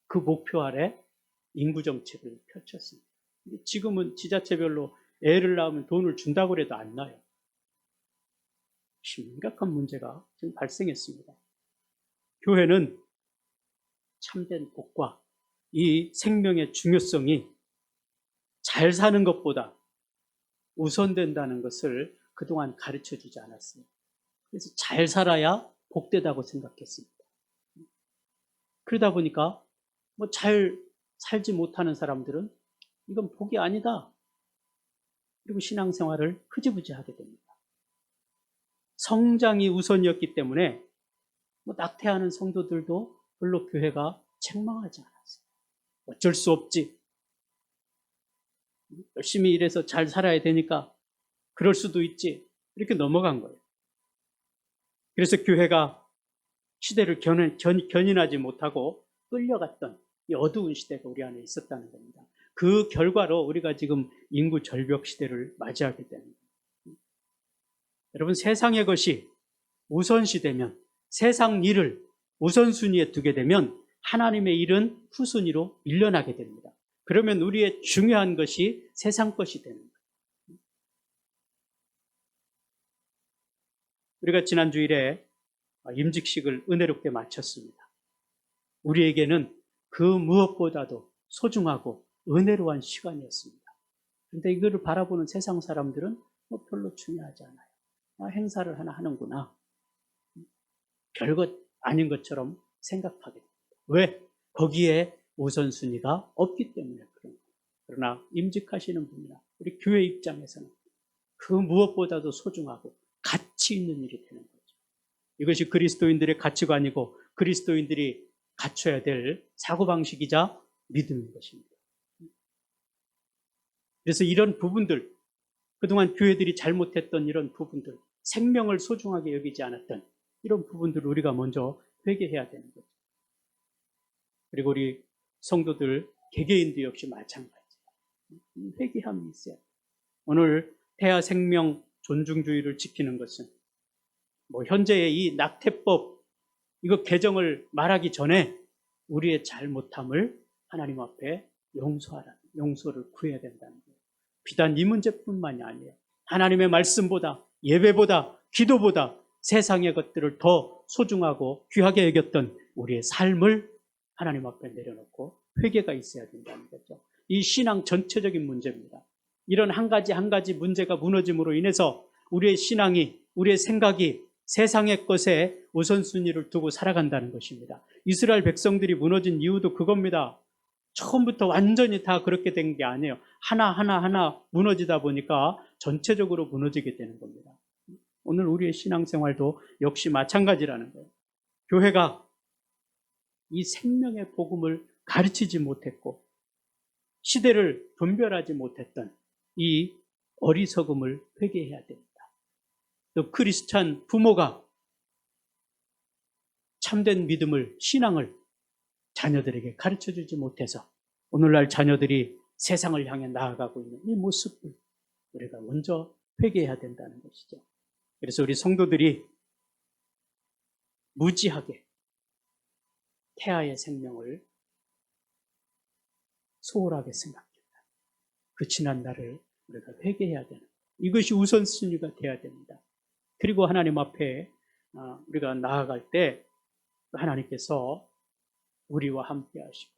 그 목표 아래 인구정책을 펼쳤습니다. 지금은 지자체별로 애를 낳으면 돈을 준다고 해도 안 나요. 심각한 문제가 지금 발생했습니다. 교회는 참된 복과 이 생명의 중요성이 잘 사는 것보다 우선된다는 것을 그동안 가르쳐 주지 않았어요. 그래서 잘 살아야 복되다고 생각했습니다. 그러다 보니까 뭐 잘 살지 못하는 사람들은 이건 복이 아니다. 그리고 신앙생활을 흐지부지하게 됩니다. 성장이 우선이었기 때문에 뭐 낙태하는 성도들도 별로 교회가 책망하지 않았어요. 어쩔 수 없지. 열심히 일해서 잘 살아야 되니까 그럴 수도 있지. 이렇게 넘어간 거예요. 그래서 교회가 시대를 견인하지 못하고 끌려갔던 이 어두운 시대가 우리 안에 있었다는 겁니다. 그 결과로 우리가 지금 인구 절벽 시대를 맞이하게 되는 거예요. 여러분, 세상의 것이 우선시되면, 세상 일을 우선순위에 두게 되면 하나님의 일은 후순위로 밀려나게 됩니다. 그러면 우리의 중요한 것이 세상 것이 되는 거예요. 우리가 지난 주일에 임직식을 은혜롭게 마쳤습니다. 우리에게는 그 무엇보다도 소중하고 은혜로운 시간이었습니다. 그런데 이거를 바라보는 세상 사람들은 별로 중요하지 않아요. 행사를 하나 하는구나. 별것 아닌 것처럼 생각하게 됩니다. 왜? 거기에 우선순위가 없기 때문에 그런 거예요. 그러나 임직하시는 분이나 우리 교회 입장에서는 그 무엇보다도 소중하고 가치 있는 일이 되는 거죠. 이것이 그리스도인들의 가치관이고 그리스도인들이 갖춰야 될 사고방식이자 믿음인 것입니다. 그래서 이런 부분들, 그동안 교회들이 잘못했던 이런 부분들, 생명을 소중하게 여기지 않았던 이런 부분들을 우리가 먼저 회개해야 되는 거죠. 그리고 우리 성도들, 개개인도 역시 마찬가지예요. 회개함이 있어야 돼요. 오늘 태아 생명 존중주의를 지키는 것은 현재의 이 낙태법, 이거 개정을 말하기 전에 우리의 잘못함을 하나님 앞에 용서를 구해야 된다는 거예요. 비단 이 문제뿐만이 아니에요. 하나님의 말씀보다, 예배보다, 기도보다 세상의 것들을 더 소중하고 귀하게 여겼던 우리의 삶을 하나님 앞에 내려놓고 회개가 있어야 된다는 거죠. 이 신앙 전체적인 문제입니다. 이런 한 가지 문제가 무너짐으로 인해서 우리의 신앙이, 우리의 생각이 세상의 것에 우선순위를 두고 살아간다는 것입니다. 이스라엘 백성들이 무너진 이유도 그겁니다. 처음부터 완전히 다 그렇게 된 게 아니에요. 하나 무너지다 보니까 전체적으로 무너지게 되는 겁니다. 오늘 우리의 신앙생활도 역시 마찬가지라는 거예요. 교회가 이 생명의 복음을 가르치지 못했고 시대를 분별하지 못했던 이 어리석음을 회개해야 됩니다. 또 크리스찬 부모가 참된 믿음을, 신앙을 자녀들에게 가르쳐주지 못해서 오늘날 자녀들이 세상을 향해 나아가고 있는 이 모습을 우리가 먼저 회개해야 된다는 것이죠. 그래서 우리 성도들이 무지하게 태아의 생명을 소홀하게 생각했다. 그 지난 날을 우리가 회개해야 되는 거예요. 이것이 우선순위가 돼야 됩니다. 그리고 하나님 앞에 우리가 나아갈 때 하나님께서 우리와 함께 하시고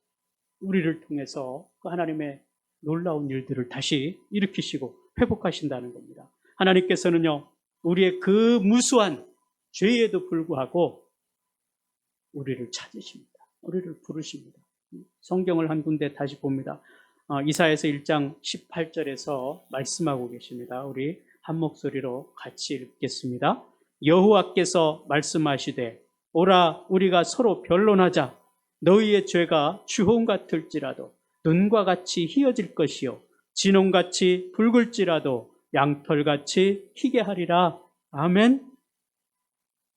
우리를 통해서 그 하나님의 놀라운 일들을 다시 일으키시고 회복하신다는 겁니다. 하나님께서는요, 우리의 그 무수한 죄에도 불구하고 우리를 찾으십니다. 우리를 부르십니다. 성경을 한 군데 다시 봅니다. 이사야서 1장 18절에서 말씀하고 계십니다. 우리 한 목소리로 같이 읽겠습니다. 여호와께서 말씀하시되 오라 우리가 서로 변론하자. 너희의 죄가 주홍 같을지라도 눈과 같이 희어질 것이요 진홍같이 붉을지라도 양털같이 희게 하리라. 아멘.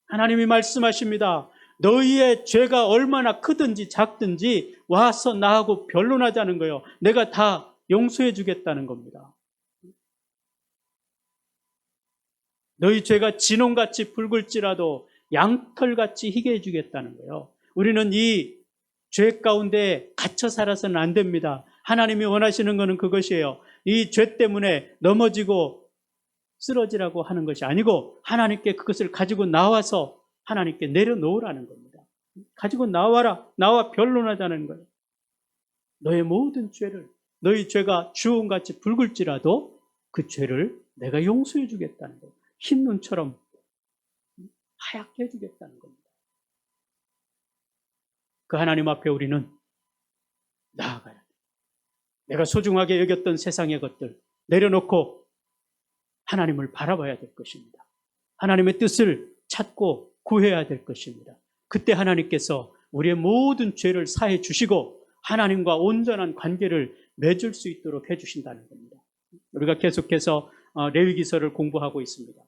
하나님이 말씀하십니다. 너희의 죄가 얼마나 크든지 작든지 와서 나하고 변론하자는 거예요. 내가 다 용서해 주겠다는 겁니다. 너희 죄가 진홍같이 붉을지라도 양털같이 희게 해주겠다는 거예요. 우리는 이 죄 가운데 갇혀 살아서는 안 됩니다. 하나님이 원하시는 것은 그것이에요. 이 죄 때문에 넘어지고 쓰러지라고 하는 것이 아니고 하나님께 그것을 가지고 나와서 하나님께 내려놓으라는 겁니다. 가지고 나와라. 나와 변론하자는 거예요. 너의 모든 죄를, 너희 죄가 주홍같이 붉을지라도 그 죄를 내가 용서해 주겠다는 거예요. 흰 눈처럼 하얗게 해주겠다는 겁니다. 그 하나님 앞에 우리는 나아가야 돼요. 내가 소중하게 여겼던 세상의 것들 내려놓고 하나님을 바라봐야 될 것입니다. 하나님의 뜻을 찾고 구해야 될 것입니다. 그때 하나님께서 우리의 모든 죄를 사해 주시고 하나님과 온전한 관계를 맺을 수 있도록 해주신다는 겁니다. 우리가 계속해서 레위기서를 공부하고 있습니다.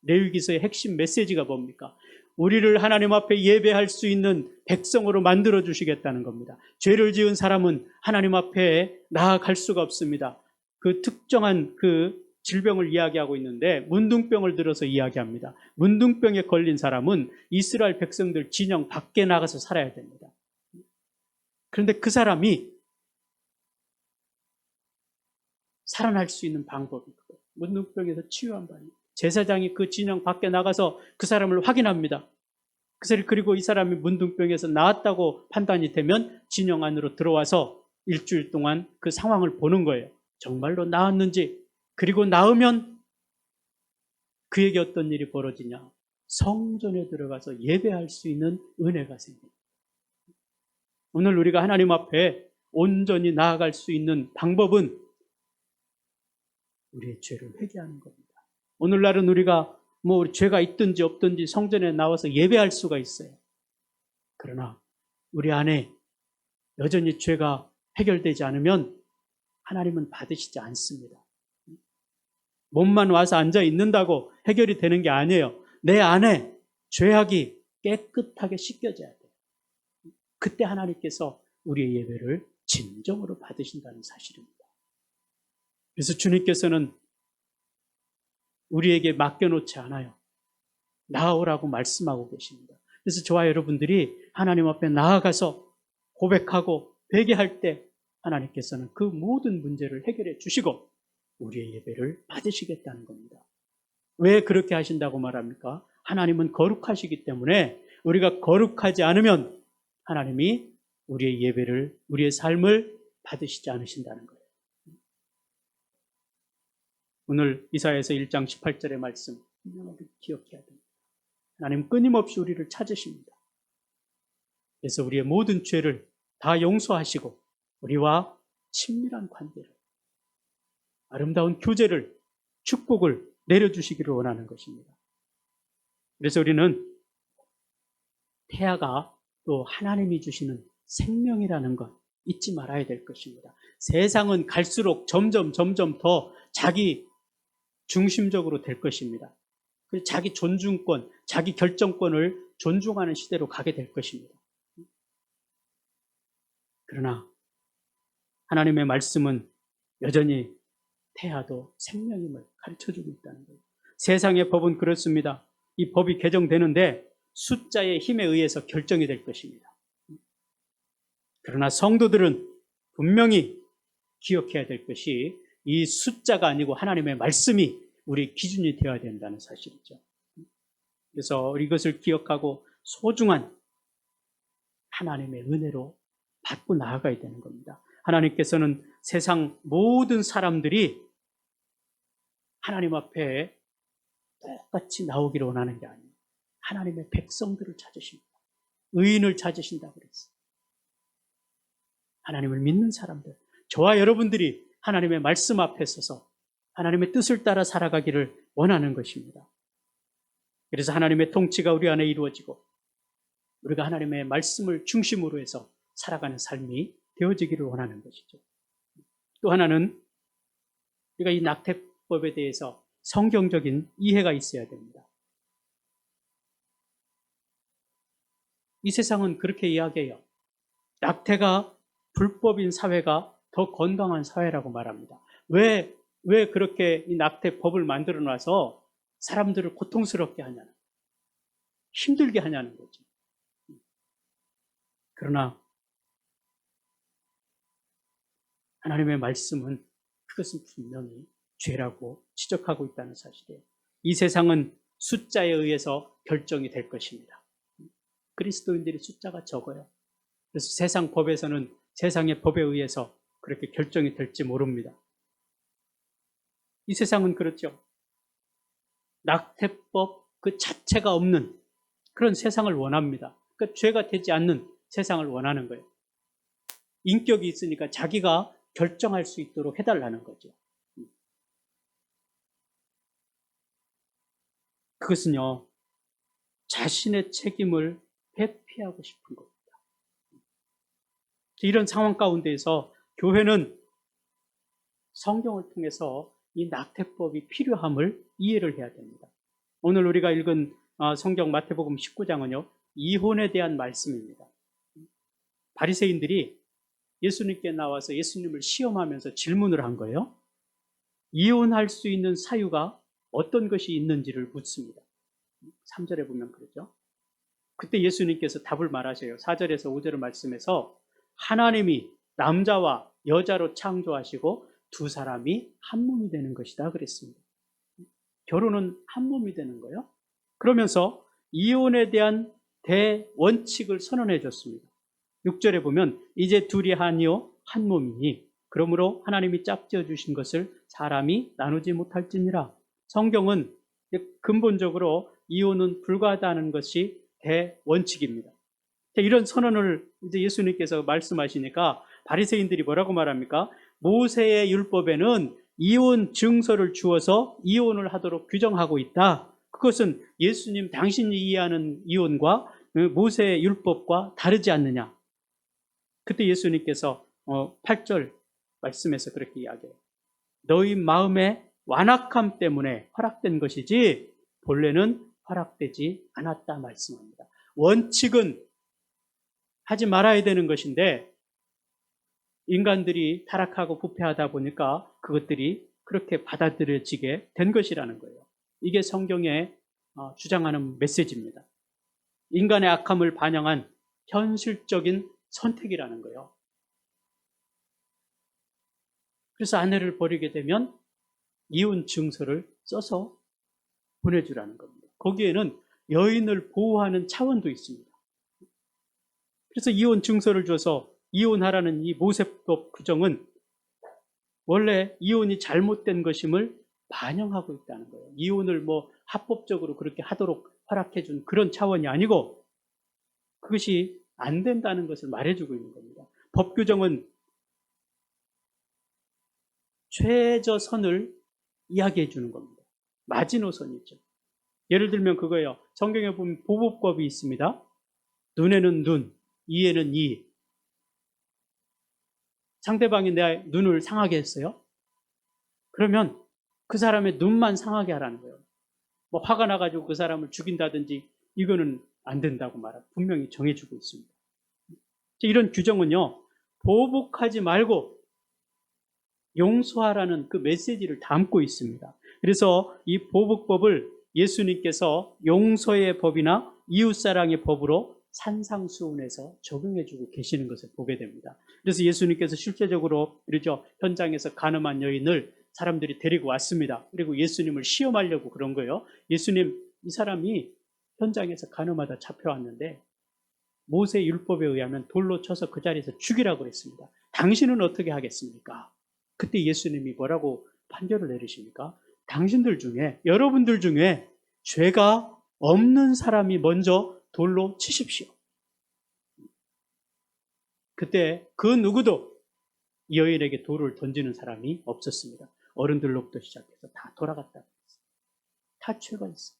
레위기서의 핵심 메시지가 뭡니까? 우리를 하나님 앞에 예배할 수 있는 백성으로 만들어 주시겠다는 겁니다. 죄를 지은 사람은 하나님 앞에 나아갈 수가 없습니다. 그 특정한 그 질병을 이야기하고 있는데 문둥병을 들어서 이야기합니다. 문둥병에 걸린 사람은 이스라엘 백성들 진영 밖에 나가서 살아야 됩니다. 그런데 그 사람이 살아날 수 있는 방법이 그거예요. 문둥병에서 치유한 바니 제사장이 그 진영 밖에 나가서 그 사람을 확인합니다. 그리고 이 사람이 문둥병에서 나았다고 판단이 되면 진영 안으로 들어와서 일주일 동안 그 상황을 보는 거예요. 정말로 나았는지. 그리고 나으면 그에게 어떤 일이 벌어지냐. 성전에 들어가서 예배할 수 있는 은혜가 생깁니다. 오늘 우리가 하나님 앞에 온전히 나아갈 수 있는 방법은 우리의 죄를 회개하는 겁니다. 오늘날은 우리가 죄가 있든지 없든지 성전에 나와서 예배할 수가 있어요. 그러나 우리 안에 여전히 죄가 해결되지 않으면 하나님은 받으시지 않습니다. 몸만 와서 앉아 있는다고 해결이 되는 게 아니에요. 내 안에 죄악이 깨끗하게 씻겨져야 돼요. 그때 하나님께서 우리의 예배를 진정으로 받으신다는 사실입니다. 그래서 주님께서는 우리에게 맡겨놓지 않아요. 나아오라고 말씀하고 계십니다. 그래서 저와 여러분들이 하나님 앞에 나아가서 고백하고 회개할 때 하나님께서는 그 모든 문제를 해결해 주시고 우리의 예배를 받으시겠다는 겁니다. 왜 그렇게 하신다고 말합니까? 하나님은 거룩하시기 때문에 우리가 거룩하지 않으면 하나님이 우리의 예배를, 우리의 삶을 받으시지 않으신다는 거예요. 오늘 이사야서 1장 18절의 말씀 분명하게 기억해야 됩니다. 하나님 끊임없이 우리를 찾으십니다. 그래서 우리의 모든 죄를 다 용서하시고 우리와 친밀한 관계를, 아름다운 교제를, 축복을 내려주시기를 원하는 것입니다. 그래서 우리는 태아가 또 하나님이 주시는 생명이라는 것 잊지 말아야 될 것입니다. 세상은 갈수록 점점 더 자기 중심적으로 될 것입니다. 자기 존중권, 자기 결정권을 존중하는 시대로 가게 될 것입니다. 그러나 하나님의 말씀은 여전히 태아도 생명임을 가르쳐주고 있다는 거예요. 세상의 법은 그렇습니다. 이 법이 개정되는데 숫자의 힘에 의해서 결정이 될 것입니다. 그러나 성도들은 분명히 기억해야 될 것이 이 숫자가 아니고 하나님의 말씀이 우리 기준이 되어야 된다는 사실이죠. 그래서 이것을 기억하고 소중한 하나님의 은혜로 받고 나아가야 되는 겁니다. 하나님께서는 세상 모든 사람들이 하나님 앞에 똑같이 나오기를 원하는 게 아니에요. 하나님의 백성들을 찾으십니다. 의인을 찾으신다고 그랬어요. 하나님을 믿는 사람들, 저와 여러분들이 하나님의 말씀 앞에 서서 하나님의 뜻을 따라 살아가기를 원하는 것입니다. 그래서 하나님의 통치가 우리 안에 이루어지고 우리가 하나님의 말씀을 중심으로 해서 살아가는 삶이 되어지기를 원하는 것이죠. 또 하나는 우리가 이 낙태법에 대해서 성경적인 이해가 있어야 됩니다. 이 세상은 그렇게 이야기해요. 낙태가 불법인 사회가 더 건강한 사회라고 말합니다. 왜 그렇게 이 낙태법을 만들어 놔서 사람들을 고통스럽게 하냐는, 힘들게 하냐는 거죠. 그러나 하나님의 말씀은 그것은 분명히 죄라고 지적하고 있다는 사실이에요. 이 세상은 숫자에 의해서 결정이 될 것입니다. 그리스도인들이 숫자가 적어요. 그래서 세상 법에서는 세상의 법에 의해서 그렇게 결정이 될지 모릅니다. 이 세상은 그렇죠. 낙태법 그 자체가 없는 그런 세상을 원합니다. 그러니까 죄가 되지 않는 세상을 원하는 거예요. 인격이 있으니까 자기가 결정할 수 있도록 해달라는 거죠. 그것은요, 자신의 책임을 회피하고 싶은 겁니다. 이런 상황 가운데에서 교회는 성경을 통해서 이 낙태법이 필요함을 이해를 해야 됩니다. 오늘 우리가 읽은 성경 마태복음 19장은요, 이혼에 대한 말씀입니다. 바리새인들이 예수님께 나와서 예수님을 시험하면서 질문을 한 거예요. 이혼할 수 있는 사유가 어떤 것이 있는지를 묻습니다. 3절에 보면 그러죠. 그때 예수님께서 답을 말하셔요. 4절에서 5절의 말씀에서 하나님이 남자와 여자로 창조하시고 두 사람이 한 몸이 되는 것이다 그랬습니다. 결혼은 한 몸이 되는 거예요. 그러면서 이혼에 대한 대원칙을 선언해 줬습니다. 6절에 보면 이제 둘이 하니요 한 몸이니 그러므로 하나님이 짝지어 주신 것을 사람이 나누지 못할지니라. 성경은 근본적으로 이혼은 불가하다는 것이 대원칙입니다. 이런 선언을 이제 예수님께서 말씀하시니까 바리새인들이 뭐라고 말합니까? 모세의 율법에는 이혼 증서를 주어서 이혼을 하도록 규정하고 있다. 그것은 예수님 당신이 이해하는 이혼과 모세의 율법과 다르지 않느냐. 그때 예수님께서 8절 말씀에서 그렇게 이야기해요. 너희 마음의 완악함 때문에 허락된 것이지 본래는 허락되지 않았다 말씀합니다. 원칙은 하지 말아야 되는 것인데 인간들이 타락하고 부패하다 보니까 그것들이 그렇게 받아들여지게 된 것이라는 거예요. 이게 성경에 주장하는 메시지입니다. 인간의 악함을 반영한 현실적인 선택이라는 거예요. 그래서 아내를 버리게 되면 이혼 증서를 써서 보내주라는 겁니다. 거기에는 여인을 보호하는 차원도 있습니다. 그래서 이혼 증서를 줘서 이혼하라는 이 모세법 규정은 원래 이혼이 잘못된 것임을 반영하고 있다는 거예요. 이혼을 합법적으로 그렇게 하도록 허락해 준 그런 차원이 아니고 그것이 안 된다는 것을 말해주고 있는 겁니다. 법 규정은 최저선을 이야기해 주는 겁니다. 마지노선이죠. 예를 들면 그거예요. 성경에 보면 보복법이 있습니다. 눈에는 눈, 이에는 이. 상대방이 내 눈을 상하게 했어요. 그러면 그 사람의 눈만 상하게 하라는 거예요. 화가 나가지고 그 사람을 죽인다든지 이거는 안 된다고 분명히 정해주고 있습니다. 이런 규정은요, 보복하지 말고 용서하라는 그 메시지를 담고 있습니다. 그래서 이 보복법을 예수님께서 용서의 법이나 이웃사랑의 법으로 산상수훈에서 적용해주고 계시는 것을 보게 됩니다. 그래서 예수님께서 실제적으로 그러죠. 현장에서 가늠한 여인을 사람들이 데리고 왔습니다. 그리고 예수님을 시험하려고 그런 거예요. 예수님, 이 사람이 현장에서 가늠하다 잡혀왔는데 모세 율법에 의하면 돌로 쳐서 그 자리에서 죽이라고 했습니다. 당신은 어떻게 하겠습니까? 그때 예수님이 뭐라고 판결을 내리십니까? 당신들 중에, 여러분들 중에 죄가 없는 사람이 먼저 돌로 치십시오. 그때 그 누구도 이 여인에게 돌을 던지는 사람이 없었습니다. 어른들로부터 시작해서 다 돌아갔다고 했어요. 다 죄가 있어요.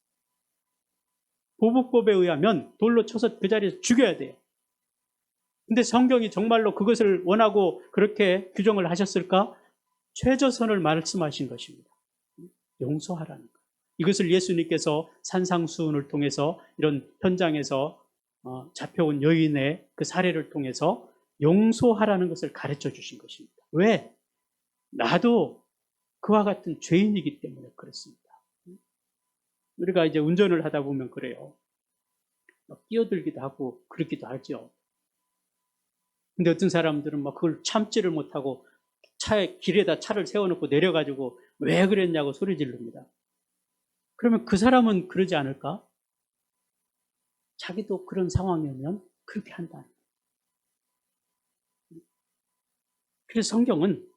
보복법에 의하면 돌로 쳐서 그 자리에서 죽여야 돼요. 근데 성경이 정말로 그것을 원하고 그렇게 규정을 하셨을까? 최저선을 말씀하신 것입니다. 용서하라는 것. 이것을 예수님께서 산상수훈을 통해서 이런 현장에서 잡혀온 여인의 그 사례를 통해서 용서하라는 것을 가르쳐 주신 것입니다. 왜? 나도 그와 같은 죄인이기 때문에 그렇습니다. 우리가 이제 운전을 하다 보면 그래요. 끼어들기도 하고 그렇기도 하죠. 근데 어떤 사람들은 그걸 참지를 못하고 길에다 차를 세워놓고 내려가지고 왜 그랬냐고 소리 지릅니다. 그러면 그 사람은 그러지 않을까? 자기도 그런 상황이면 그렇게 한다. 그래서 성경은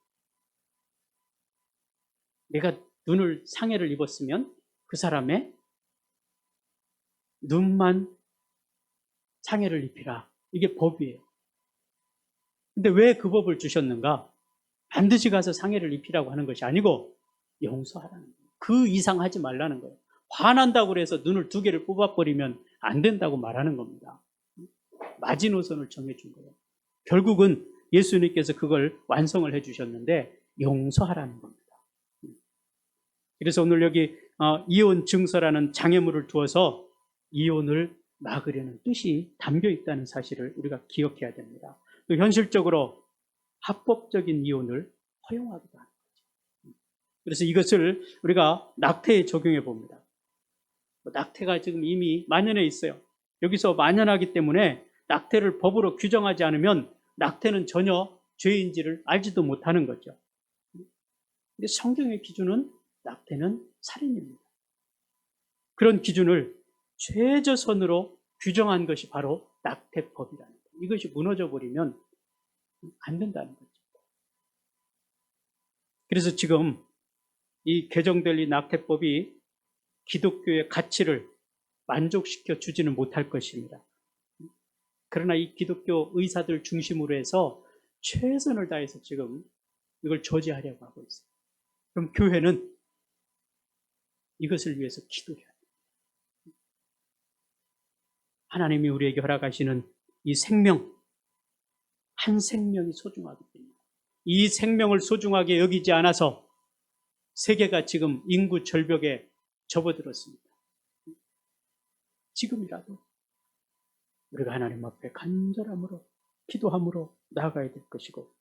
내가 눈을 상해를 입었으면 그 사람의 눈만 상해를 입히라. 이게 법이에요. 근데 왜 그 법을 주셨는가? 반드시 가서 상해를 입히라고 하는 것이 아니고 용서하라는 거예요. 그 이상 하지 말라는 거예요. 화난다고 해서 눈을 2개를 뽑아버리면 안 된다고 말하는 겁니다. 마지노선을 정해준 거예요. 결국은 예수님께서 그걸 완성을 해주셨는데 용서하라는 겁니다. 그래서 오늘 여기 이혼 증서라는 장애물을 두어서 이혼을 막으려는 뜻이 담겨 있다는 사실을 우리가 기억해야 됩니다. 또 현실적으로 합법적인 이혼을 허용하기도 하는 거죠. 그래서 이것을 우리가 낙태에 적용해 봅니다. 낙태가 지금 이미 만연해 있어요. 여기서 만연하기 때문에 낙태를 법으로 규정하지 않으면 낙태는 전혀 죄인지를 알지도 못하는 거죠. 근데 성경의 기준은 낙태는 살인입니다. 그런 기준을 최저선으로 규정한 것이 바로 낙태법이라는 거예요. 이것이 무너져 버리면 안 된다는 거죠. 그래서 지금 이 개정될 이 낙태법이 기독교의 가치를 만족시켜 주지는 못할 것입니다. 그러나 이 기독교 의사들 중심으로 해서 최선을 다해서 지금 이걸 저지하려고 하고 있어요. 그럼 교회는 이것을 위해서 기도해야 돼요. 하나님이 우리에게 허락하시는 이 생명, 한 생명이 소중하기 때문에 이 생명을 소중하게 여기지 않아서 세계가 지금 인구 절벽에 접어들었습니다. 지금이라도 우리가 하나님 앞에 간절함으로 기도함으로 나아가야 될 것이고,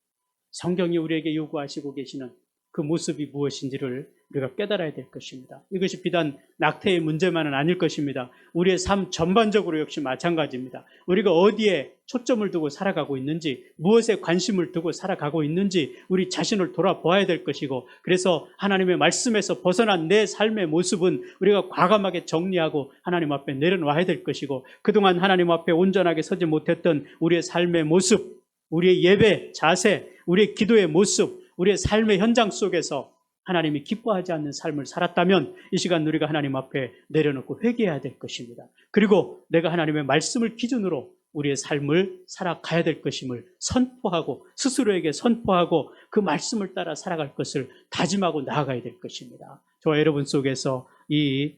성경이 우리에게 요구하시고 계시는 그 모습이 무엇인지를 우리가 깨달아야 될 것입니다. 이것이 비단 낙태의 문제만은 아닐 것입니다. 우리의 삶 전반적으로 역시 마찬가지입니다. 우리가 어디에 초점을 두고 살아가고 있는지, 무엇에 관심을 두고 살아가고 있는지 우리 자신을 돌아보아야 될 것이고, 그래서 하나님의 말씀에서 벗어난 내 삶의 모습은 우리가 과감하게 정리하고 하나님 앞에 내려놔야 될 것이고, 그동안 하나님 앞에 온전하게 서지 못했던 우리의 삶의 모습, 우리의 예배, 자세, 우리의 기도의 모습, 우리의 삶의 현장 속에서 하나님이 기뻐하지 않는 삶을 살았다면 이 시간 우리가 하나님 앞에 내려놓고 회개해야 될 것입니다. 그리고 내가 하나님의 말씀을 기준으로 우리의 삶을 살아가야 될 것임을 선포하고, 스스로에게 선포하고 그 말씀을 따라 살아갈 것을 다짐하고 나아가야 될 것입니다. 저와 여러분 속에서 이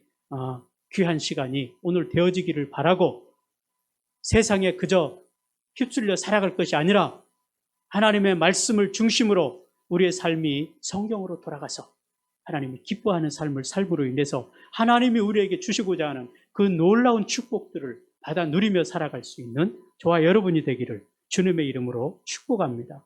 귀한 시간이 오늘 되어지기를 바라고, 세상에 그저 휩쓸려 살아갈 것이 아니라 하나님의 말씀을 중심으로 우리의 삶이 성경으로 돌아가서 하나님이 기뻐하는 삶을 살므로 인해서 하나님이 우리에게 주시고자 하는 그 놀라운 축복들을 받아 누리며 살아갈 수 있는 저와 여러분이 되기를 주님의 이름으로 축복합니다.